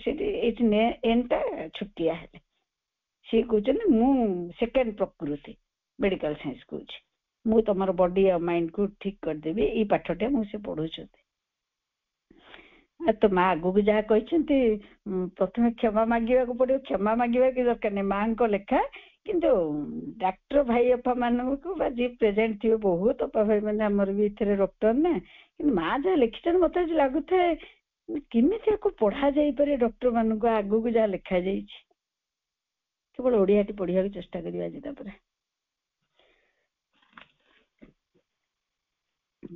ସେଠି ଏଇଠି ଏନ୍ଟା ଛୁଟିଆ ହେଲେ ସିଏ କହୁଛନ୍ତି ମୁଁ ସେକେଣ୍ଡ ପ୍ରକୃତି। ମେଡିକାଲ ସାଇନ୍ସ କହୁଛି ମୁଁ ତମର ବଡି ଆଉ ମାଇଣ୍ଡକୁ ଠିକ କରିଦେବି, ଏଇ ପାଠଟା ମୁଁ ସେ ପଢଉଛନ୍ତି। ତ ମା ଆଗକୁ ଯାହା କହିଛନ୍ତି, ପ୍ରଥମେ କ୍ଷମା ମାଗିବାକୁ ପଡିବ। କ୍ଷମା ମାଗିବା କି ଦରକାର ନାହିଁ, ମାଙ୍କ ଲେଖା। କିନ୍ତୁ ଡାକ୍ତର ଭାଇ ଅପା ମାନଙ୍କୁ ବା ଯିଏ ପ୍ରେଜେଣ୍ଟ ଥିବେ, ବହୁତ ଅପା ଭାଇ ମାନେ ଆମର ବି ଏଥିରେ ଡକ୍ଟର ନା, କିନ୍ତୁ ମା ଯାହା ଲେଖିଛନ୍ତି ମତେ ଆଜି ଲାଗୁଥାଏ କେମିତି ଆକୁ ପଢା ଯାଇପାରେ ଡକ୍ଟର ମାନଙ୍କୁ, ଆଗକୁ ଯାହା ଲେଖାଯାଇଛି। କେବଳ ଓଡିଆଟି ପଢିବାକୁ ଚେଷ୍ଟା କରିବା ଆଜି। ତାପରେ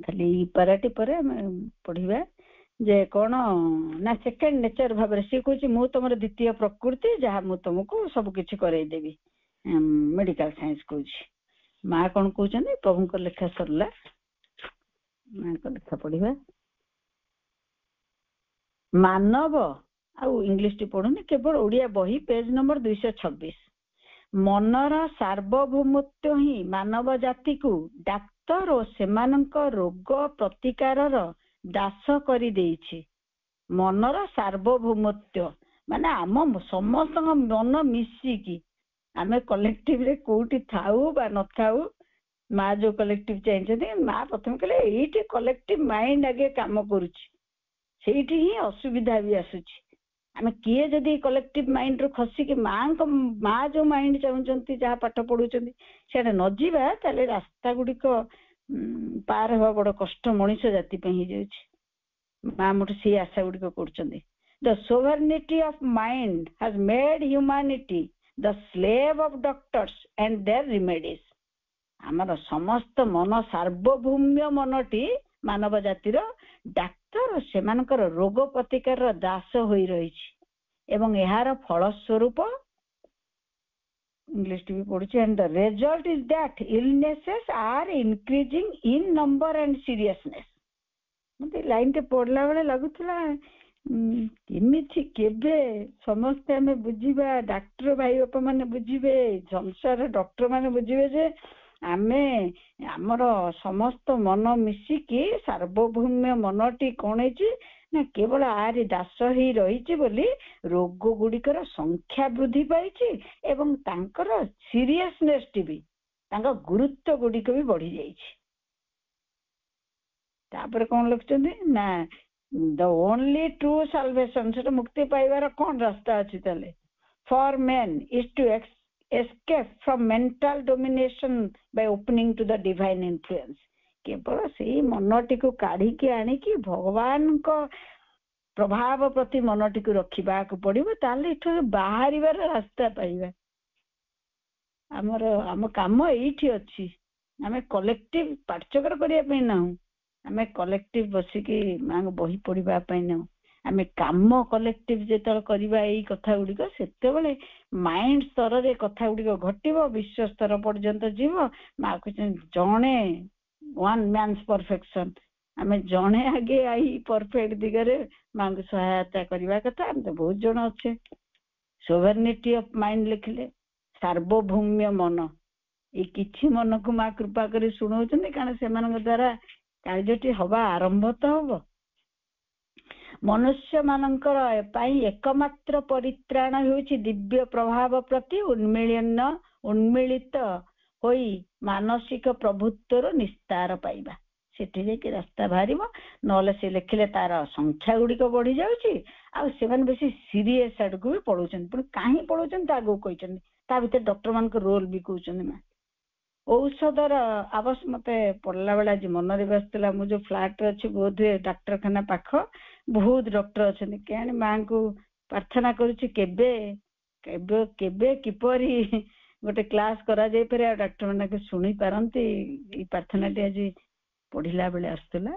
ଖାଲି ଏଇ ପାରାଟି ପରେ ଆମେ ପଢିବା ଯେ କଣ ନା, ସେକେଣ୍ଡ ନେଚର ଭାବରେ ସିଏ କହୁଛି ମୁଁ ତମର ଦ୍ୱିତୀୟ ପ୍ରକୃତି, ଯାହା ମୁଁ ତମକୁ ସବୁ କିଛି କରେଇଦେବି। ମେଡିକାଲ ସାଇନ୍ସ କହୁଛି। ମା କଣ କହୁଛନ୍ତି, ପ୍ରଭୁଙ୍କ ଲେଖା ସରିଲା, ମାଙ୍କ ଲେଖା ପଢିବା। ମାନବ, ଆଉ ଇଂଲିଶଟି ପଢୁନି, କେବଳ ଓଡିଆ ବହି, ପେଜ ନମ୍ବର 226। ମନର ସାର୍ବଭୌମତ୍ୱ ହିଁ ମାନବ ଜାତିକୁ ଡାକ୍ତର ଓ ସେମାନଙ୍କ ରୋଗ ପ୍ରତିକାରର ଦାସ କରିଦେଇଛି। ମନର ସାର୍ବଭୌମତ୍ୱ ମାନେ ଆମ ସମସ୍ତଙ୍କ ମନ ମିଶିକି, ଆମେ କଲେକ୍ଟିଭରେ କୋଉଠି ଥାଉ ବା ନଥାଉ, ମା ଯୋଉ କଲେକ୍ଟିଭ ଚାହିଁଛନ୍ତି, ମା ପ୍ରଥମେ କହିଲେ ଏଇଠି କଲେକ୍ଟିଭ ମାଇଣ୍ଡ ଆଗେ କାମ କରୁଛି, ସେଇଠି ହିଁ ଅସୁବିଧା ବି ଆସୁଛି। ଆମେ କିଏ ଯଦି କଲେକ୍ଟିଭ ମାଇଣ୍ଡରୁ ଖସିକି ମା ଯୋଉ ମାଇଣ୍ଡ ଚାହୁଁଛନ୍ତି, ଯାହା ପାଠ ପଢୁଛନ୍ତି ସେଟା ନ ଯିବା, ତାହେଲେ ରାସ୍ତା ଗୁଡିକ ପାର ହେବା ବଡ କଷ୍ଟ ମଣିଷ ଜାତି ପାଇଁ ହେଇଯାଉଛି। ମା ମୋଟେ ସେଇ ଆଶା ଗୁଡିକ କରୁଛନ୍ତି। The sovereignty of mind has made humanity the slave of doctors and their remedies. ଆମର ସମସ୍ତ ମନ, ସାର୍ବଭୌମ୍ୟ ମନଟି ମାନବ ଜାତିର ଡାକ୍ତର ସେମାନଙ୍କର ରୋଗ ପ୍ରତିକାରର ଦାସ ହୋଇ ରହିଛି, ଏବଂ ଏହାର ଫଳସ୍ୱରୂପ ଇଂଲିଶ ବି ପଢୁଛି, and the result is that illnesses are increasing in number and seriousness. ମତେ ଲାଇନଟେ ପଢିଲା ବେଳେ ଲାଗୁଥିଲା କେମିତି କେବେ ସମସ୍ତେ ଆମେ ବୁଝିବା, ଡାକ୍ତର ଭାଇ ବାପା ମାନେ ବୁଝିବେ, ସଂସାର ଡକ୍ଟର ମାନେ ବୁଝିବେ ଯେ ଆମେ ଆମର ସମସ୍ତ ମନ ମିଶିକି ସାର୍ବଭୌମ୍ୟ ମନଟି କଣ ହେଇଛି ନା କେବଳ ଆରି ଦାସ ହେଇ ରହିଛି ବୋଲି ରୋଗ ଗୁଡିକର ସଂଖ୍ୟା ବୃଦ୍ଧି ପାଇଛି ଏବଂ ତାଙ୍କର ସିରିୟସନେସ୍ ବି, ତାଙ୍କ ଗୁରୁତ୍ୱ ଗୁଡିକ ବି ବଢି ଯାଇଛି। ତାପରେ କଣ ଲେଖୁଛନ୍ତି ନା ଦ ଓନ୍ଲି ଟ୍ରୁ ସାଲଭେସନ, ସେଟା ମୁକ୍ତି ପାଇବାର କଣ ରାସ୍ତା ଅଛି ତାହେଲେ? For men is to escape from mental domination by opening to the divine influence। କେବଳ ସେଇ ମନଟିକୁ କାଢିକି ଆଣିକି ଭଗବାନଙ୍କ ପ୍ରଭାବ ପ୍ରତି ମନଟିକୁ ରଖିବାକୁ ପଡିବ, ତାହେଲେ ଏଠୁ ବାହାରିବାର ରାସ୍ତା ପାଇବା। ଆମ କାମ ଏଇଠି ଅଛି। ଆମେ କଲେକ୍ଟିଭ ପାଠଚକ୍ର କରିବା ପାଇଁ ନାହୁଁ, ଆମେ କଲେକ୍ଟିଭ ବସିକି ମାଙ୍କ ବହି ପଢିବା ପାଇଁ ନାହୁଁ। ଆମେ କାମ କଲେକ୍ଟିଭ ଯେତେବେଳେ କରିବା ଏଇ କଥା ଗୁଡିକ, ସେତେବେଳେ ମାଇଣ୍ଡ ସ୍ତରରେ କଥା ଗୁଡିକ ଘଟିବ, ବିଶ୍ୱ ସ୍ତର ପର୍ଯ୍ୟନ୍ତ ଯିବ। ମା କହିଛନ୍ତି ଜଣେ ୱାନ୍ ମ୍ୟାନ୍ସ ପରଫେକ୍ସନ, ଆମେ ଜଣେ ଆଗେ ଏଇ ପରଫେକ୍ଟ ଦିଗରେ ମାଙ୍କୁ ସହାୟତା କରିବା କଥା। ଆମେ ତ ବହୁତ ଜଣ ଅଛେ। ସୋଭରେନିଟି ଅଫ ମାଇଣ୍ଡ ଲେଖିଲେ ସାର୍ବଭୌମ୍ୟ ମନ, ଏଇ କିଛି ମନକୁ ମା କୃପା କରି ଶୁଣଉଛନ୍ତି, କାରଣ ସେମାନଙ୍କ ଦ୍ଵାରା କାର୍ଯ୍ୟଟି ହବା ଆରମ୍ଭ ତ ହବ। ମନୁଷ୍ୟ ମାନଙ୍କର ପାଇଁ ଏକମାତ୍ର ପରିତ୍ରାଣ ହେଉଛି ଦିବ୍ୟ ପ୍ରଭାବ ପ୍ରତି ଉନ୍ମିଳିତ ହୋଇ ମାନସିକ ପ୍ରଭୁତ୍ୱର ନିସ୍ତାର ପାଇବା। ସେଠି ଯାଇକି ରାସ୍ତା ବାହାରିବ। ନହେଲେ ସେ ଲେଖିଲେ ତାର ସଂଖ୍ୟା ଗୁଡିକ ବଢି ଯାଉଛି, ଆଉ ସେମାନେ ବେଶୀ ସିରିୟସ ଆଡକୁ ବି ପଳଉଛନ୍ତି। ପୁଣି କାହିଁ ପଳଉଛନ୍ତି ତା ଆଗକୁ କହିଛନ୍ତି, ତା ଭିତରେ ଡକ୍ଟର ମାନଙ୍କ ରୋଲ ବି କହୁଛନ୍ତି। ମା ଔଷଧର ଆବଶ୍ୟକ, ମତେ ପଢିଲା ବେଳେ ଆଜି ମନରେ ବସିଥିଲା, ମୁଁ ଯୋଉ ଫ୍ଲାଟରେ ଅଛି ବୋଧହୁଏ ଡାକ୍ତରଖାନା ପାଖ, ବହୁତ ଡକ୍ଟର ଅଛନ୍ତି। କେଜାଣି ମାଙ୍କୁ ପ୍ରାର୍ଥନା କରୁଛି କେବେ କେବେ କେବେ କିପରି ଗୋଟେ କ୍ଲାସ କରାଯାଇପାରେ ଆଉ ଡାକ୍ତର ମାନେ ଶୁଣି ପାରନ୍ତି। ଏଇ ପ୍ରାର୍ଥନାଟି ଆଜି ପଢିଲା ବେଳେ ଆସୁଥିଲା।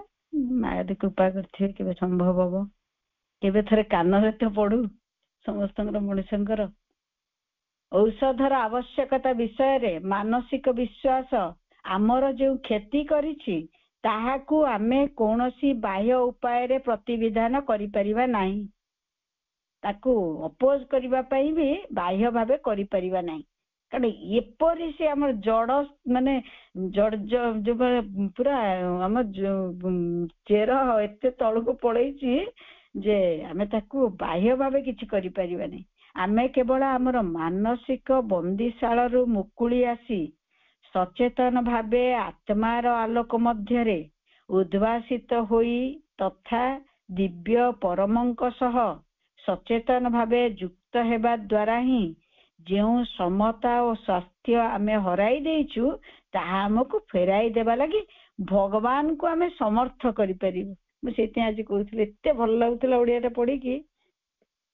ମା ଯଦି କୃପା କରିଥିବେ କେବେ ସମ୍ଭବ ହବ, କେବେ ଥରେ କାନରେ ତ ପଡୁ ସମସ୍ତଙ୍କର, ମଣିଷଙ୍କର। ଔଷଧର ଆବଶ୍ୟକତା ବିଷୟରେ ମାନସିକ ବିଶ୍ୱାସ ଆମର ଯେଉଁ କ୍ଷତି କରିଛି, ତାହାକୁ ଆମେ କୌଣସି ବାହ୍ୟ ଉପାୟରେ ପ୍ରତିବିଧାନ କରିପାରିବା ନାହିଁ। ତାକୁ ଅପୋଜ କରିବା ପାଇଁ ବି ବାହ୍ୟ ଭାବେ କରିପାରିବା ନାହିଁ, କାରଣ ଏପରି ସେ ଆମର ଜଡ, ମାନେ ପୁରା ଆମ ଚେର ଏତେ ତଳକୁ ପଳେଇଛି ଯେ ଆମେ ତାକୁ ବାହ୍ୟ ଭାବେ କିଛି କରିପାରିବାନି। ଆମେ କେବଳ ଆମର ମାନସିକ ବନ୍ଦିଶାଳରୁ ମୁକୁଳି ଆସି ସଚେତନ ଭାବେ ଆତ୍ମାର ଆଲୋକ ମଧ୍ୟରେ ଉଦ୍ଭାସିତ ହୋଇ ତଥା ଦିବ୍ୟ ପରମଙ୍କ ସହ ସଚେତନ ଭାବେ ଯୁକ୍ତ ହେବା ଦ୍ୱାରା ହିଁ ଯେଉଁ ସମତା ଓ ସ୍ୱାସ୍ଥ୍ୟ ଆମେ ହରାଇ ଦେଇଛୁ, ତାହା ଆମକୁ ଫେରାଇ ଦେବା ଲାଗି ଭଗବାନଙ୍କୁ ଆମେ ସମର୍ଥ କରିପାରିବୁ। ମୁଁ ସେଇଥିପାଇଁ ଆଜି କହୁଥିଲି, ଏତେ ଭଲ ଲାଗୁଥିଲା ଓଡିଆଟା ପଢିକି।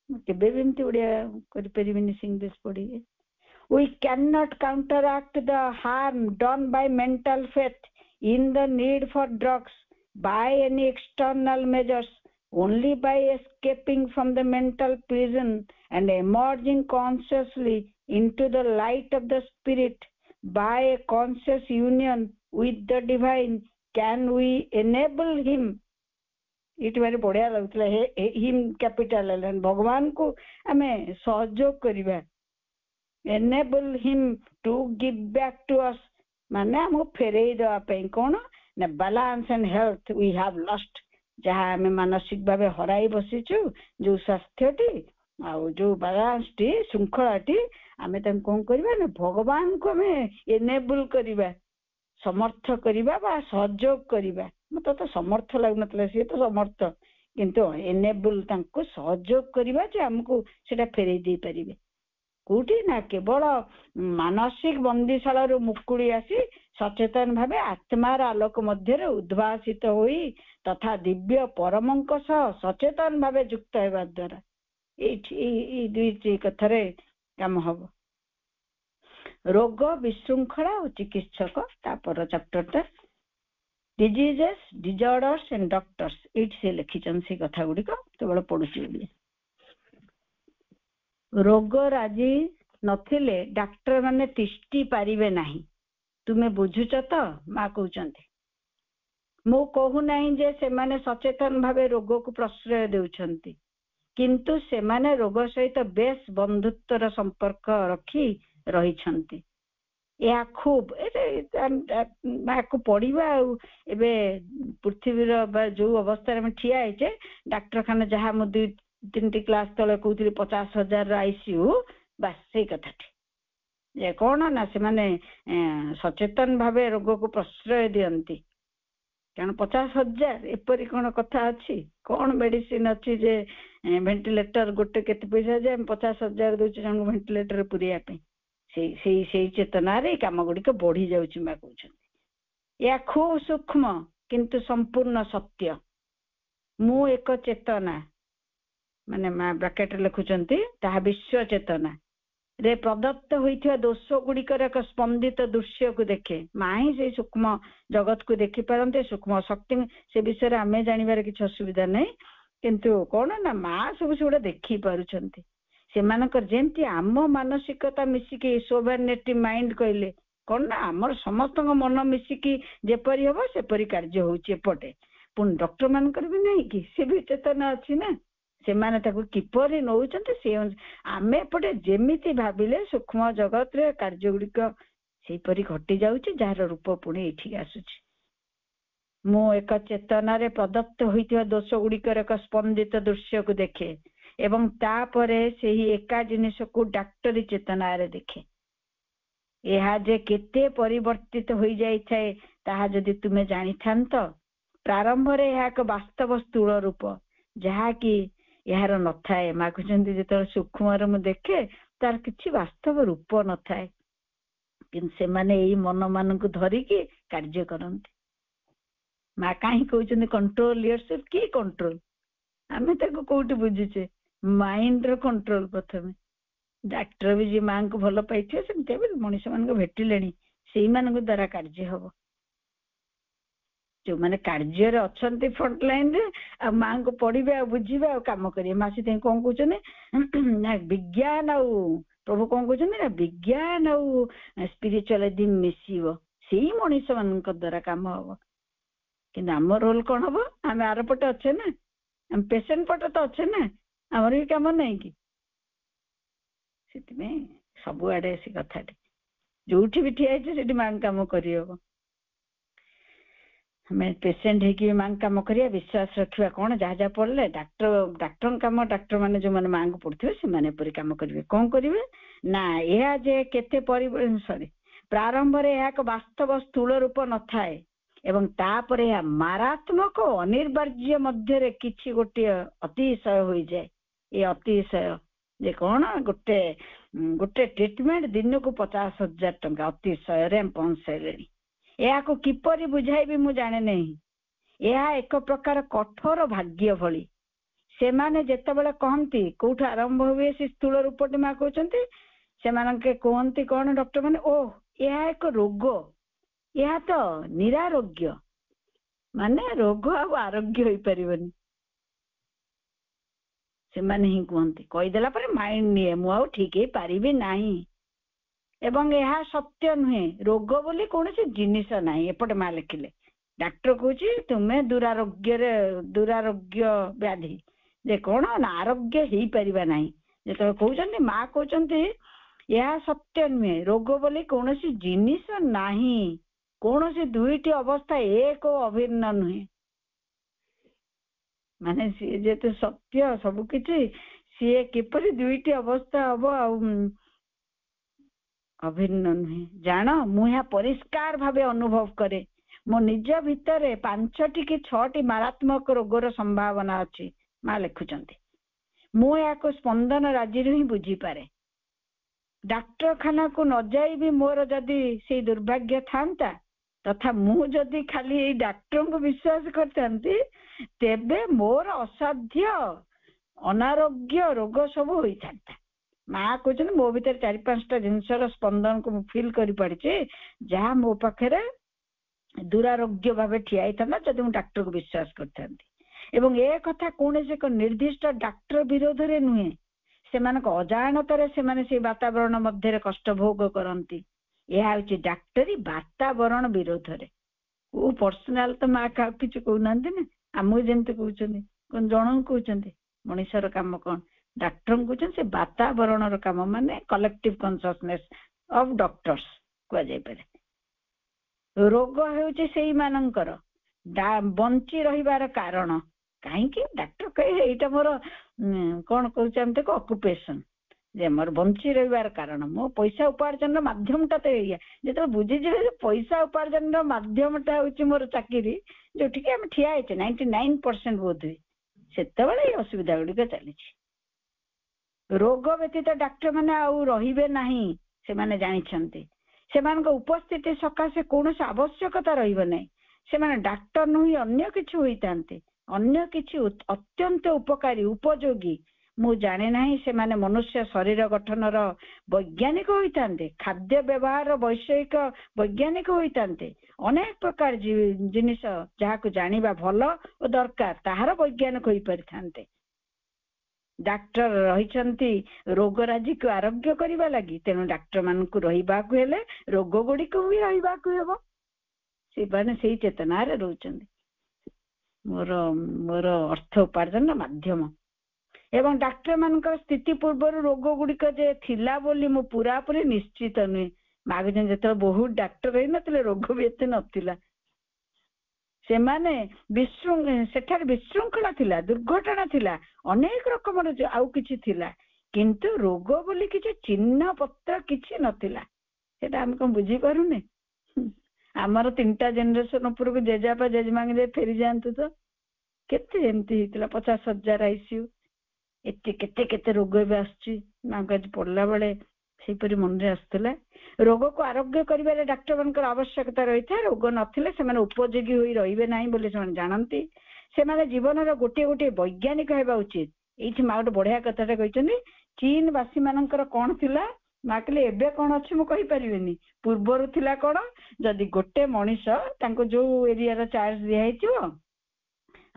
ମୁଁ କେବେ ବି ଏମିତି ଓଡିଆ କରିପାରିବିନି ଇଂଲିଶ ପଢିକି। We cannot counteract the harm done by mental faith in the need for drugs by any external measures, only by escaping from the mental prison and emerging consciously into the light of the spirit by a conscious union with the divine can we enable him। ଏଇଠି ଭାରି ବଢିଆ ଲାଗୁଥିଲା, ହିମ୍ capital ହେଲାଣି, ଭଗବାନଙ୍କୁ ଆମେ ସହଯୋଗ କରିବା। enable him to give back to us, ମାନେ ଆମକୁ ଫେରେଇ ଦେବା ପାଇଁ କଣ ନା balance and health we have lost, ଯାହା ଆମେ ମାନସିକ ଭାବେ ହରାଇ ବସିଛୁ, ଯୋଉ ସ୍ୱାସ୍ଥ୍ୟଟି ଆଉ ଯୋଉ ବାଲାନ୍ସଟି, ଶୃଙ୍ଖଳାଟି, ଆମେ ତାଙ୍କୁ କଣ କରିବା ନା ଭଗବାନଙ୍କୁ ଆମେ ଏନେବୁଲ କରିବା, ସମର୍ଥ କରିବା ବା ସହଯୋଗ କରିବା। ମତେ ତ ସମର୍ଥ ଲାଗୁନଥିଲା, ସିଏ ତ ସମର୍ଥ, କିନ୍ତୁ ଏନେବୁଲ, ତାଙ୍କୁ ସହଯୋଗ କରିବା ଯେ ଆମକୁ ସେଟା ଫେରେଇ ଦେଇପାରିବେ। କୋଉଠି ନା କେବଳ ମାନସିକ ବନ୍ଦିଶାଳରୁ ମୁକୁଳି ଆସି ସଚେତନ ଭାବେ ଆତ୍ମାର ଆଲୋକ ମଧ୍ୟରେ ଉଦ୍ଭାସିତ ହୋଇ ତଥା ଦିବ୍ୟ ପରମଙ୍କ ସହ ସଚେତନ ଭାବେ ଯୁକ୍ତ ହେବା ଦ୍ୱାରା ଏଇ ଦୁଇଟି କଥାରେ କାମ ହବ। ରୋଗ, ବିଶୃଙ୍ଖଳା ଓ ଚିକିତ୍ସକ, ତାପର ଚାପ୍ଟରଟା ଡିଜିଜେସ୍, ଡିଜଅର୍ଡର୍ସ ଏଣ୍ଡ ଡକ୍ଟର୍ସ। ଏଇଠି ସେ ଲେଖିଛନ୍ତି ସେଇ କଥା ଗୁଡିକ, କେବଳ ପଢୁଛି ବୋଲି। ରୋଗ ରାଜି ନଥିଲେ ଡାକ୍ତର ମାନେ ତିଷ୍ଠି ପାରିବେ ନାହିଁ, ତୁମେ ବୁଝୁଛ ତ? ମା କହୁଛନ୍ତି, ମୁଁ କହୁନାହିଁ ଯେ ସେମାନେ ସଚେତନ ଭାବେ ରୋଗକୁ ପ୍ରଶ୍ରୟ ଦେଉଛନ୍ତି, କିନ୍ତୁ ସେମାନେ ରୋଗ ସହିତ ବେଶ ବନ୍ଧୁତ୍ୱର ସମ୍ପର୍କ ରଖି ରହିଛନ୍ତି। ଏହା ଖୁବ୍ ଏହାକୁ ପଢିବା। ଆଉ ଏବେ ପୃଥିବୀର ବା ଯୋଉ ଅବସ୍ଥାରେ ଆମେ ଠିଆ ହେଇଛେ, ଡାକ୍ତରଖାନା ଯାହା ମୁଁ 2-3ଟି କ୍ଲାସ ତଳେ କହୁଥିଲି 50,000ର ICU, ବାସ୍ ସେଇ କଥାଟି ଯେ କଣ ନା ସେମାନେ ସଚେତନ ଭାବେ ରୋଗକୁ ପ୍ରଶ୍ରୟ ଦିଅନ୍ତି। କାରଣ 50,000 ଏପରି କଣ କଥା ଅଛି? କଣ ମେଡିସିନ ଅଛି ଯେ ଭେଣ୍ଟିଲେଟର ଗୋଟେ କେତେ ପଇସା ଯେ ଆମେ 50,000 ଦଉଛୁ ଜଣଙ୍କୁ ଭେଣ୍ଟିଲେଟର ପୁରେଇବା ପାଇଁ? ସେଇ ଚେତନାରେ କାମ ଗୁଡିକ ବଢି ଯାଉଛି ମା କହୁଛନ୍ତି। ଏହା ଖୁବ ସୂକ୍ଷ୍ମ କିନ୍ତୁ ସମ୍ପୂର୍ଣ୍ଣ ସତ୍ୟ। ମୁଁ ଏକ ଚେତନା, ମାନେ ମା ବ୍ରାକେଟରେ ଲେଖୁଛନ୍ତି, ତାହା ବିଶ୍ୱ ଚେତନା ରେ ପ୍ରଦତ୍ତ ହୋଇଥିବା ଦୋଷ ଗୁଡିକର ଏକ ସ୍ପନ୍ଦିତ ଦୃଶ୍ୟକୁ ଦେଖେ। ମା ହିଁ ସେଇ ସୂକ୍ଷ୍ମ ଜଗତକୁ ଦେଖିପାରନ୍ତି, ସୂକ୍ଷ୍ମ ଶକ୍ତି। ସେ ବିଷୟରେ ଆମେ ଜାଣିବାର କିଛି ଅସୁବିଧା ନାହିଁ, କିନ୍ତୁ କଣ ନା ମା ସବୁ ସେଗୁଡା ଦେଖି ପାରୁଛନ୍ତି। ସେମାନଙ୍କର ଯେମିତି ଆମ ମାନସିକତା ମିଶିକି ସୋଭାନେଟିଭ ମାଇଣ୍ଡ କହିଲେ କଣ ନା, ଆମର ସମସ୍ତଙ୍କ ମନ ମିଶିକି ଯେପରି ହବ ସେପରି କାର୍ଯ୍ୟ ହଉଛି ଏପଟେ। ପୁଣି ଡକ୍ଟର ମାନଙ୍କର ବି ନାହିଁ କି, ସେ ବି ଚେତନା ଅଛି ନା, ସେମାନେ ତାକୁ କିପରି ନଉଛନ୍ତି ସେ ଆମେ ଏପଟେ ଯେମିତି ଭାବିଲେ ସୂକ୍ଷ୍ମ ଜଗତରେ କାର୍ଯ୍ୟ ଗୁଡିକ ସେଇପରି ଘଟି ଯାଉଛି, ଯାହାର ରୂପ ପୁଣି ଏଇଠିକି ଆସୁଛି। ମୁଁ ଏକ ଚେତନାରେ ପ୍ରଦତ୍ତ ହୋଇଥିବା ଦୋଷ ଗୁଡିକର ଏକ ସ୍ପନ୍ଦିତ ଦୃଶ୍ୟକୁ ଦେଖେ ଏବଂ ତାପରେ ସେହି ଏକା ଜିନିଷକୁ ଡାକ୍ତରୀ ଚେତନାରେ ଦେଖେ। ଏହା ଯେ କେତେ ପରିବର୍ତ୍ତିତ ହୋଇଯାଇଥାଏ ତାହା ଯଦି ତୁମେ ଜାଣିଥାନ୍ତ। ପ୍ରାରମ୍ଭରେ ଏହା ଏକ ବାସ୍ତବ ସ୍ଥୂଳ ରୂପ, ଯାହାକି ଏହାର ନଥାଏ। ମା କହୁଛନ୍ତି ଯେତେବେଳେ ସୂକ୍ଷ୍ମରେ ମୁଁ ଦେଖେ ତାର କିଛି ବାସ୍ତବ ରୂପ ନଥାଏ, କିନ୍ତୁ ସେମାନେ ଏଇ ମନ ମାନଙ୍କୁ ଧରିକି କାର୍ଯ୍ୟ କରନ୍ତି। ମା କାହିଁ କହୁଛନ୍ତି କଣ୍ଟ୍ରୋଲ ୟୋରସେଲ୍ଫ? କି କଣ୍ଟ୍ରୋଲ? ଆମେ ତାକୁ କୋଉଠି ବୁଝୁଛେ? ମାଇଣ୍ଡର କଣ୍ଟ୍ରୋଲ। ପ୍ରଥମେ ଡାକ୍ତର ବି ଯିଏ ମାଙ୍କୁ ଭଲ ପାଇଥିବେ, ସେମିତି ଏବେ ମଣିଷ ମାନଙ୍କୁ ଭେଟିଲେଣି, ସେଇମାନଙ୍କ ଦ୍ଵାରା କାର୍ଯ୍ୟ ହବ। ଯୋଉମାନେ କାର୍ଯ୍ୟରେ ଅଛନ୍ତି ଫ୍ରଣ୍ଟ ଲାଇନରେ, ଆଉ ମାଙ୍କୁ ପଢିବେ ଆଉ ବୁଝିବେ ଆଉ କାମ କରିବେ। ମା ସେଥିପାଇଁ କଣ କହୁଛନ୍ତି ନା, ବିଜ୍ଞାନ ଆଉ ପ୍ରଭୁ କଣ କହୁଛନ୍ତି ନା, ବିଜ୍ଞାନ ଆଉ ସ୍ପିରିଚୁଆଲିଟି ମିଶିବ, ସେଇ ମଣିଷ ମାନଙ୍କ ଦ୍ଵାରା କାମ ହବ। କିନ୍ତୁ ଆମ ରୋଲ କଣ ହବ? ଆମେ ଆରପଟେ ଅଛେ ନା, ଆମେ ପେସେଣ୍ଟ ପଟେ ତ ଅଛେ ନା, ଆମର ବି କାମ ନାହିଁ କି? ସେଥିପାଇଁ ସବୁଆଡେ ସେ କଥାଟି, ଯୋଉଠି ବି ଠିଆ ହେଇଛି ସେଠି ମାଙ୍କ କାମ କରିହବ। ଆମେ ପେସେଣ୍ଟ ହେଇକି ମାଙ୍କ କାମ କରିବା, ବିଶ୍ୱାସ ରଖିବା। କଣ ଯାହା ଯାହା ପଢିଲେ ଡାକ୍ତରଙ୍କ କାମ, ଡାକ୍ତର ମାନେ ଯୋଉମାନେ ମାଙ୍କୁ ପଢୁଥିବେ ସେମାନେ ଏପରି କାମ କରିବେ। କଣ କରିବେ ନା, ଏହା ଯେ କେତେ ପ୍ରାରମ୍ଭରେ ଏହା ଏକ ବାସ୍ତବ ସ୍ଥୂଳ ରୂପ ନଥାଏ ଏବଂ ତାପରେ ଏହା ମାରାତ୍ମକ ଅନିବାର୍ଯ୍ୟ ମଧ୍ୟରେ କିଛି ଗୋଟିଏ ଅତିଶୟ ହୋଇଯାଏ। ଏ ଅତିଶୟ ଯେ କଣ, ଗୋଟେ ଟ୍ରିଟମେଣ୍ଟ ଦିନକୁ 50,000 ଟଙ୍କା ଅତିଶୟରେ ଆମେ ପହଞ୍ଚାଇଲେଣି। ଏହାକୁ କିପରି ବୁଝାଇବି ମୁଁ ଜାଣେ ନାହିଁ। ଏହା ଏକ ପ୍ରକାର କଠୋର ଭାଗ୍ୟ ଭଳି। ସେମାନେ ଯେତେବେଳେ କହନ୍ତି, କୋଉଠୁ ଆରମ୍ଭ ହୁଏ ସେ ସ୍ଥୂଳ ରୂପଟି ମା କହୁଛନ୍ତି, ସେମାନଙ୍କୁ କୁହନ୍ତି କଣ ଡକ୍ଟର ମାନେ, ଓ ଏହା ଏକ ରୋଗ, ଏହା ତ ନିରାରୋଗ୍ୟ, ମାନେ ରୋଗ ଆଉ ଆରୋଗ୍ୟ ହେଇପାରିବନି। ସେମାନେ ହିଁ କୁହନ୍ତି। କହିଦେଲା ପରେ ମାଇଣ୍ଡ ନିଏ, ମୁଁ ଆଉ ଠିକ ହେଇପାରିବି ନାହିଁ। ଏବଂ ଏହା ସତ୍ୟ ନୁହେଁ, ରୋଗ ବୋଲି କୌଣସି ଜିନିଷ ନାହିଁ। ଏପଟେ ମା ଲେଖିଲେ, ଡାକ୍ତର କହୁଛି ତୁମେ ଦୁରାରୋଗ୍ୟ ବ୍ୟାଧି, ଯେ କଣ ନା ଆରୋଗ୍ୟ ହେଇପାରିବା ନାହିଁ। ଯେତେବେଳେ କହୁଛନ୍ତି, ମା କହୁଛନ୍ତି ଏହା ସତ୍ୟ ନୁହେଁ, ରୋଗ ବୋଲି କୌଣସି ଜିନିଷ ନାହିଁ, କୌଣସି ଦୁଇଟି ଅବସ୍ଥା ଏକ ଅଭିନ୍ନ ନୁହେଁ। ମାନେ ସିଏ ଯେହେତୁ ସତ୍ୟ ସବୁ କିଛି, ସିଏ କିପରି ଦୁଇଟି ଅବସ୍ଥା ହବ ଆଉ ଅଭିନ୍ନ ନୁହେଁ। ଜାଣ, ମୁଁ ଏହା ପରିଷ୍କାର ଭାବେ ଅନୁଭବ କରେ। ମୋ ନିଜ ଭିତରେ 5ଟି କି 6ଟି ମାରାତ୍ମକ ରୋଗର ସମ୍ଭାବନା ଅଛି। ମା ଲେଖୁଛନ୍ତି, ମୁଁ ଏହାକୁ ସ୍ପନ୍ଦନ ରାଜିରୁ ହିଁ ବୁଝିପାରେ। ଡାକ୍ତରଖାନାକୁ ନ ଯାଇ ବି ମୋର ଯଦି ସେଇ ଦୁର୍ଭାଗ୍ୟ ଥାନ୍ତା, ତଥା ମୁଁ ଯଦି ଖାଲି ଏଇ ଡାକ୍ତରଙ୍କୁ ବିଶ୍ୱାସ କରିଥାନ୍ତି, ତେବେ ମୋର ଅସାଧ୍ୟ ଅନାରୋଗ୍ୟ ରୋଗ ସବୁ ହୋଇଥାନ୍ତା। ମା କହୁଛନ୍ତି, ମୋ ଭିତରେ 4-5ଟା ଜିନିଷର ସ୍ପନ୍ଦନକୁ ମୁଁ ଫିଲ୍ କରିପାରିଛି, ଯାହା ମୋ ପାଖରେ ଦୁରାରୋଗ୍ୟ ଭାବେ ଠିଆ ହେଇଥାନ୍ତା ଯଦି ମୁଁ ଡାକ୍ତରକୁ ବିଶ୍ୱାସ କରିଥାନ୍ତି। ଏବଂ ଏ କଥା କୌଣସି ଏକ ନିର୍ଦ୍ଦିଷ୍ଟ ଡାକ୍ତର ବିରୋଧରେ ନୁହେଁ, ସେମାନଙ୍କ ଅଜାଣତରେ ସେମାନେ ସେଇ ବାତାବରଣ ମଧ୍ୟରେ କଷ୍ଟ ଭୋଗ କରନ୍ତି। ଏହା ହଉଛି ଡାକ୍ତରୀ ବାତାବରଣ ବିରୋଧରେ। କୋଉ ପର୍ସନାଲ ତ ମା କାହାକୁ କିଛି କହୁନାହାନ୍ତି ନା, ଆମକୁ ଯେମିତି କହୁଛନ୍ତି, କଣ ଜଣଙ୍କୁ କହୁଛନ୍ତି ମଣିଷର କାମ କଣ, ଡାକ୍ତରଙ୍କୁ କହୁଛନ୍ତି ସେ ବାତାବରଣର କାମ, ମାନେ କଲେକ୍ଟିଭ କନସିୟସନେସ ଅଫ ଡକ୍ଟର୍ସ। କୁହାଯାଇପାରେ। ରୋଗ ହେଉଛି ସେଇମାନଙ୍କର ବଞ୍ଚି ରହିବାର କାରଣ। କାହିଁକି ଡାକ୍ତର କହେ ଏଇଟା ମୋର କଣ କହୁଛି ଆମେ ତାକୁ ଅକୁପେସନ, ଯେ ମୋର ବଞ୍ଚି ରହିବାର କାରଣ, ମୋ ପଇସା ଉପାର୍ଜନର ମାଧ୍ୟମଟା ତ ଏଇଆ। ଯେତେବେଳେ ବୁଝିଯିବେ ଯେ ପଇସା ଉପାର୍ଜନର ମାଧ୍ୟମଟା ହଉଛି ମୋର ଚାକିରି, ଯୋଉଠିକି ଆମେ ଠିଆ ହେଇଛେ 99% ବୋଧହୁଏ, ସେତେବେଳେ ଏଇ ଅସୁବିଧା ଗୁଡିକ ଚାଲିଛି। ରୋଗ ବ୍ୟତୀତ ଡାକ୍ତର ମାନେ ଆଉ ରହିବେ ନାହିଁ, ସେମାନେ ଜାଣିଛନ୍ତି। ସେମାନଙ୍କ ଉପସ୍ଥିତି ସକାଶେ କୌଣସି ଆବଶ୍ୟକତା ରହିବ ନାହିଁ। ସେମାନେ ଡାକ୍ତର ନୁହେଁ ଅନ୍ୟ କିଛି ହୋଇଥାନ୍ତି, ଅନ୍ୟ କିଛି ଅତ୍ୟନ୍ତ ଉପକାରୀ ଉପଯୋଗୀ। ମୁଁ ଜାଣେ ନାହିଁ ସେମାନେ ମନୁଷ୍ୟ ଶରୀର ଗଠନର ବୈଜ୍ଞାନିକ ହୋଇଥାନ୍ତେ, ଖାଦ୍ୟ ବ୍ୟବହାର ବୈଷୟିକ ବୈଜ୍ଞାନିକ ହୋଇଥାନ୍ତେ, ଅନେକ ପ୍ରକାର ଜିନିଷ ଯାହାକୁ ଜାଣିବା ଭଲ ଓ ଦରକାର ତାହାର ବୈଜ୍ଞାନିକ ହୋଇପାରିଥାନ୍ତେ। ଡାକ୍ତର ରହିଛନ୍ତି ରୋଗ ରାଜିକୁ ଆରୋଗ୍ୟ କରିବା ଲାଗି, ତେଣୁ ଡାକ୍ତର ମାନଙ୍କୁ ରହିବାକୁ ହେଲେ ରୋଗ ଗୁଡିକୁ ବି ରହିବାକୁ ହେବ। ସେମାନେ ସେଇ ଚେତନାରେ ରହୁଛନ୍ତି, ମୋର ଅର୍ଥ ଉପାର୍ଜନର ମାଧ୍ୟମ। ଏବଂ ଡାକ୍ତର ମାନଙ୍କର ସ୍ଥିତି ପୂର୍ବରୁ ରୋଗ ଗୁଡିକ ଯେ ଥିଲା ବୋଲି ମୁଁ ପୁରାପୁରି ନିଶ୍ଚିତ ନୁହେଁ। ମାଗୁଛନ୍ତି ଯେତେବେଳେ ବହୁତ ଡାକ୍ତର ହେଇନଥିଲେ ରୋଗ ବି ଏତେ ନଥିଲା। ସେମାନେ ସେଠାରେ ବିଶୃଙ୍ଖଳା ଥିଲା, ଦୁର୍ଘଟଣା ଥିଲା, ଅନେକ ରକମର ଆଉ କିଛି ଥିଲା, କିନ୍ତୁ ରୋଗ ବୋଲି କିଛି ଚିହ୍ନ ପତ୍ର କିଛି ନଥିଲା। ସେଟା ଆମେ କଣ ବୁଝିପାରୁନେ? ଆମର 3ଟା ଜେନେରେସନ ଉପରକୁ ଜେଜେବାପା ଜେଜେମାଙ୍କ ଯେ ଫେରି ଯାଆନ୍ତୁ ତ କେତେ ଏମିତି ହେଇଥିଲା। 50,000 ICU, ଏତେ କେତେ କେତେ ରୋଗ ଏବେ ଆସୁଛି। ମାଙ୍କୁ ଆଜି ପଢିଲା ବେଳେ ସେଇପରି ମନରେ ଆସୁଥିଲା। ରୋଗକୁ ଆରୋଗ୍ୟ କରିବାରେ ଡାକ୍ତର ମାନଙ୍କର ଆବଶ୍ୟକତା ରହିଥାଏ। ରୋଗ ନଥିଲେ ସେମାନେ ଉପଯୋଗୀ ହୋଇ ରହିବେ ନାହିଁ ବୋଲି ସେମାନେ ଜାଣନ୍ତି। ସେମାନେ ଜୀବନର ଗୋଟିଏ ଗୋଟିଏ ବୈଜ୍ଞାନିକ ହେବା ଉଚିତ। ଏଇଠି ମା ଗୋଟେ ବଢିଆ କଥାଟା କହିଛନ୍ତି। ଚୀନ ବାସୀ ମାନଙ୍କର କଣ ଥିଲା? ମା କହିଲେ ଏବେ କଣ ଅଛି ମୁଁ କହିପାରିବିନି, ପୂର୍ବରୁ ଥିଲା କଣ, ଯଦି ଗୋଟେ ମଣିଷ ତାଙ୍କୁ ଯୋଉ ଏରିଆର ଚାର୍ଜ ଦିଆହେଇଥିବ,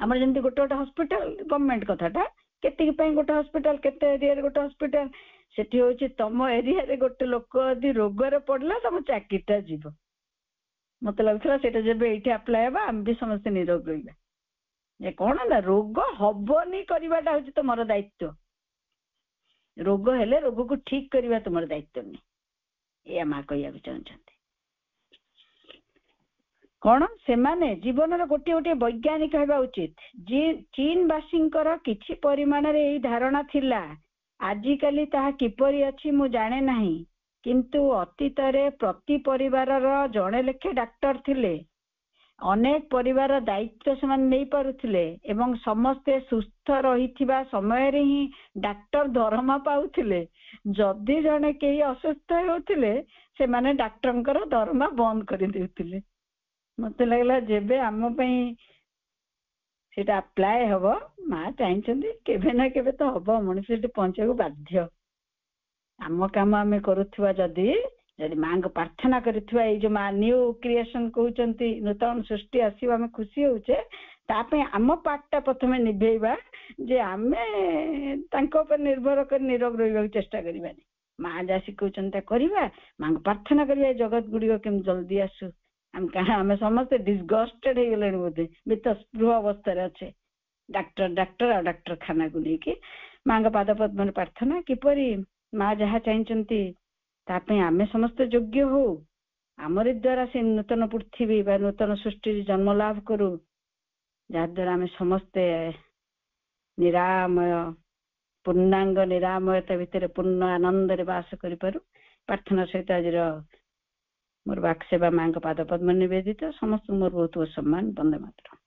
ଆମର ଯେମିତି ଗୋଟେ ଗୋଟେ ହସ୍ପିଟାଲ ଗଭର୍ଣ୍ଣମେଣ୍ଟ କଥାଟା, କେତିକି ପାଇଁ ଗୋଟେ ହସ୍ପିଟାଲ, କେତେ ଏରିଆରେ ଗୋଟେ ହସ୍ପିଟାଲ, ସେଠି ହଉଛି ତମ ଏରିଆରେ ଗୋଟେ ଲୋକ ଯଦି ରୋଗରେ ପଡିଲା ତମ ଚାକିରିଟା ଯିବ। ମତେ ଲାଗୁଥିଲା ସେଇଟା ଯେବେ ଏଇଠି ଆପ୍ଲାଏ ହବ ଆମେ ବି ସମସ୍ତେ ନିରୋଗ ରହିବା। ଯେ କଣ ନା ରୋଗ ହବନି କରିବାଟା ହଉଛି ତମର ଦାୟିତ୍ୱ। ରୋଗ ହେଲେ ରୋଗକୁ ଠିକ କରିବା ତୁମର ଦାୟିତ୍ୱ ନୁହେଁ, ଏଇଆ ମା କହିବାକୁ ଚାହୁଁଛନ୍ତି। କଣ ସେମାନେ ଜୀବନର ଗୋଟିଏ ଗୋଟିଏ ବୈଜ୍ଞାନିକ ହେବା ଉଚିତ। ଚୀନ ବାସୀଙ୍କର କିଛି ପରିମାଣରେ ଏଇ ଧାରଣା ଥିଲା, ଆଜିକାଲି ତାହା କିପରି ଅଛି ମୁଁ ଜାଣେ ନାହିଁ, କିନ୍ତୁ ଅତୀତରେ ପ୍ରତି ପରିବାରର ଜଣେ ଲେଖେ ଡାକ୍ତର ଥିଲେ। ଅନେକ ପରିବାର ଦାୟିତ୍ୱ ସେମାନେ ନେଇପାରୁଥିଲେ ଏବଂ ସମସ୍ତେ ସୁସ୍ଥ ରହିଥିବା ସମୟରେ ହିଁ ଡାକ୍ତର ଦରମା ପାଉଥିଲେ। ଯଦି ଜଣେ କେହି ଅସୁସ୍ଥ ହେଉଥିଲେ ସେମାନେ ଡାକ୍ତରଙ୍କର ଦରମା ବନ୍ଦ କରିଦେଉଥିଲେ। ମତେ ଲାଗିଲା ଯେବେ ଆମ ପାଇଁ ସେଟା ଆପ୍ଲାଏ ହବ, ମା ଚାହିଁଛନ୍ତି କେବେ ନା କେବେ ତ ହବ, ମଣିଷ ସେଠି ପହଞ୍ଚିବାକୁ ବାଧ୍ୟ। ଆମ କାମ ଆମେ କରୁଥିବା, ଯଦି ମାଙ୍କୁ ପ୍ରାର୍ଥନା କରିଥିବା, ଏଇ ଯୋଉ ମା ନ୍ୟୁ କ୍ରିଏସନ କହୁଛନ୍ତି, ନୂତନ ସୃଷ୍ଟି ଆସିବ, ଆମେ ଖୁସି ହଉଛେ, ତା ପାଇଁ ଆମ ପାର୍ଟଟା ପ୍ରଥମେ ନିଭେଇବା, ଯେ ଆମେ ତାଙ୍କ ଉପରେ ନିର୍ଭର କରି ନିରୋଗ ରହିବାକୁ ଚେଷ୍ଟା କରିବାନି। ମା ଯାହା ଶିଖଉଛନ୍ତି ତା କରିବା, ମାଙ୍କୁ ପ୍ରାର୍ଥନା କରିବା ଏ ଜଗତ ଗୁଡିକ କେମିତି ଜଲ୍ଦି ଆସୁ। ଆମେ ସମସ୍ତେ ଡିସଗଷ୍ଟେଡ ହେଇଗଲେଣି ବୋଧେ, ବିତସ୍ପୃହ ଅବସ୍ଥାରେ ଅଛେ ଡାକ୍ତର ଆଉ ଡାକ୍ତରଖାନାକୁ ନେଇକି। ମାଙ୍କ ପାଦ ପଦ୍ମରେ ପ୍ରାର୍ଥନା, କିପରି ମା ଯାହା ଚାହିଁଛନ୍ତି ତା ପାଇଁ ଆମେ ସମସ୍ତେ ଯୋଗ୍ୟ ହଉ, ଆମରି ଦ୍ୱାରା ସେ ନୂତନ ପୃଥିବୀ ବା ନୂତନ ସୃଷ୍ଟିରେ ଜନ୍ମ ଲାଭ କରୁ, ଯାହାଦ୍ୱାରା ଆମେ ସମସ୍ତେ ନିରାମୟ ପୂର୍ଣ୍ଣାଙ୍ଗ ନିରାମୟତା ଭିତରେ ପୂର୍ଣ୍ଣ ଆନନ୍ଦରେ ବାସ କରିପାରୁ। ପ୍ରାର୍ଥନା ସହିତ ଆଜିର ମୋର ବାକ୍ସେବା ମାଙ୍କ ପାଦ ପଦ୍ମ ନିବେଦିତ। ସମସ୍ତଙ୍କୁ ମୋର ବହୁତ ବହୁତ ସମ୍ମାନ। ବନ୍ଦେ ମାତରମ୍।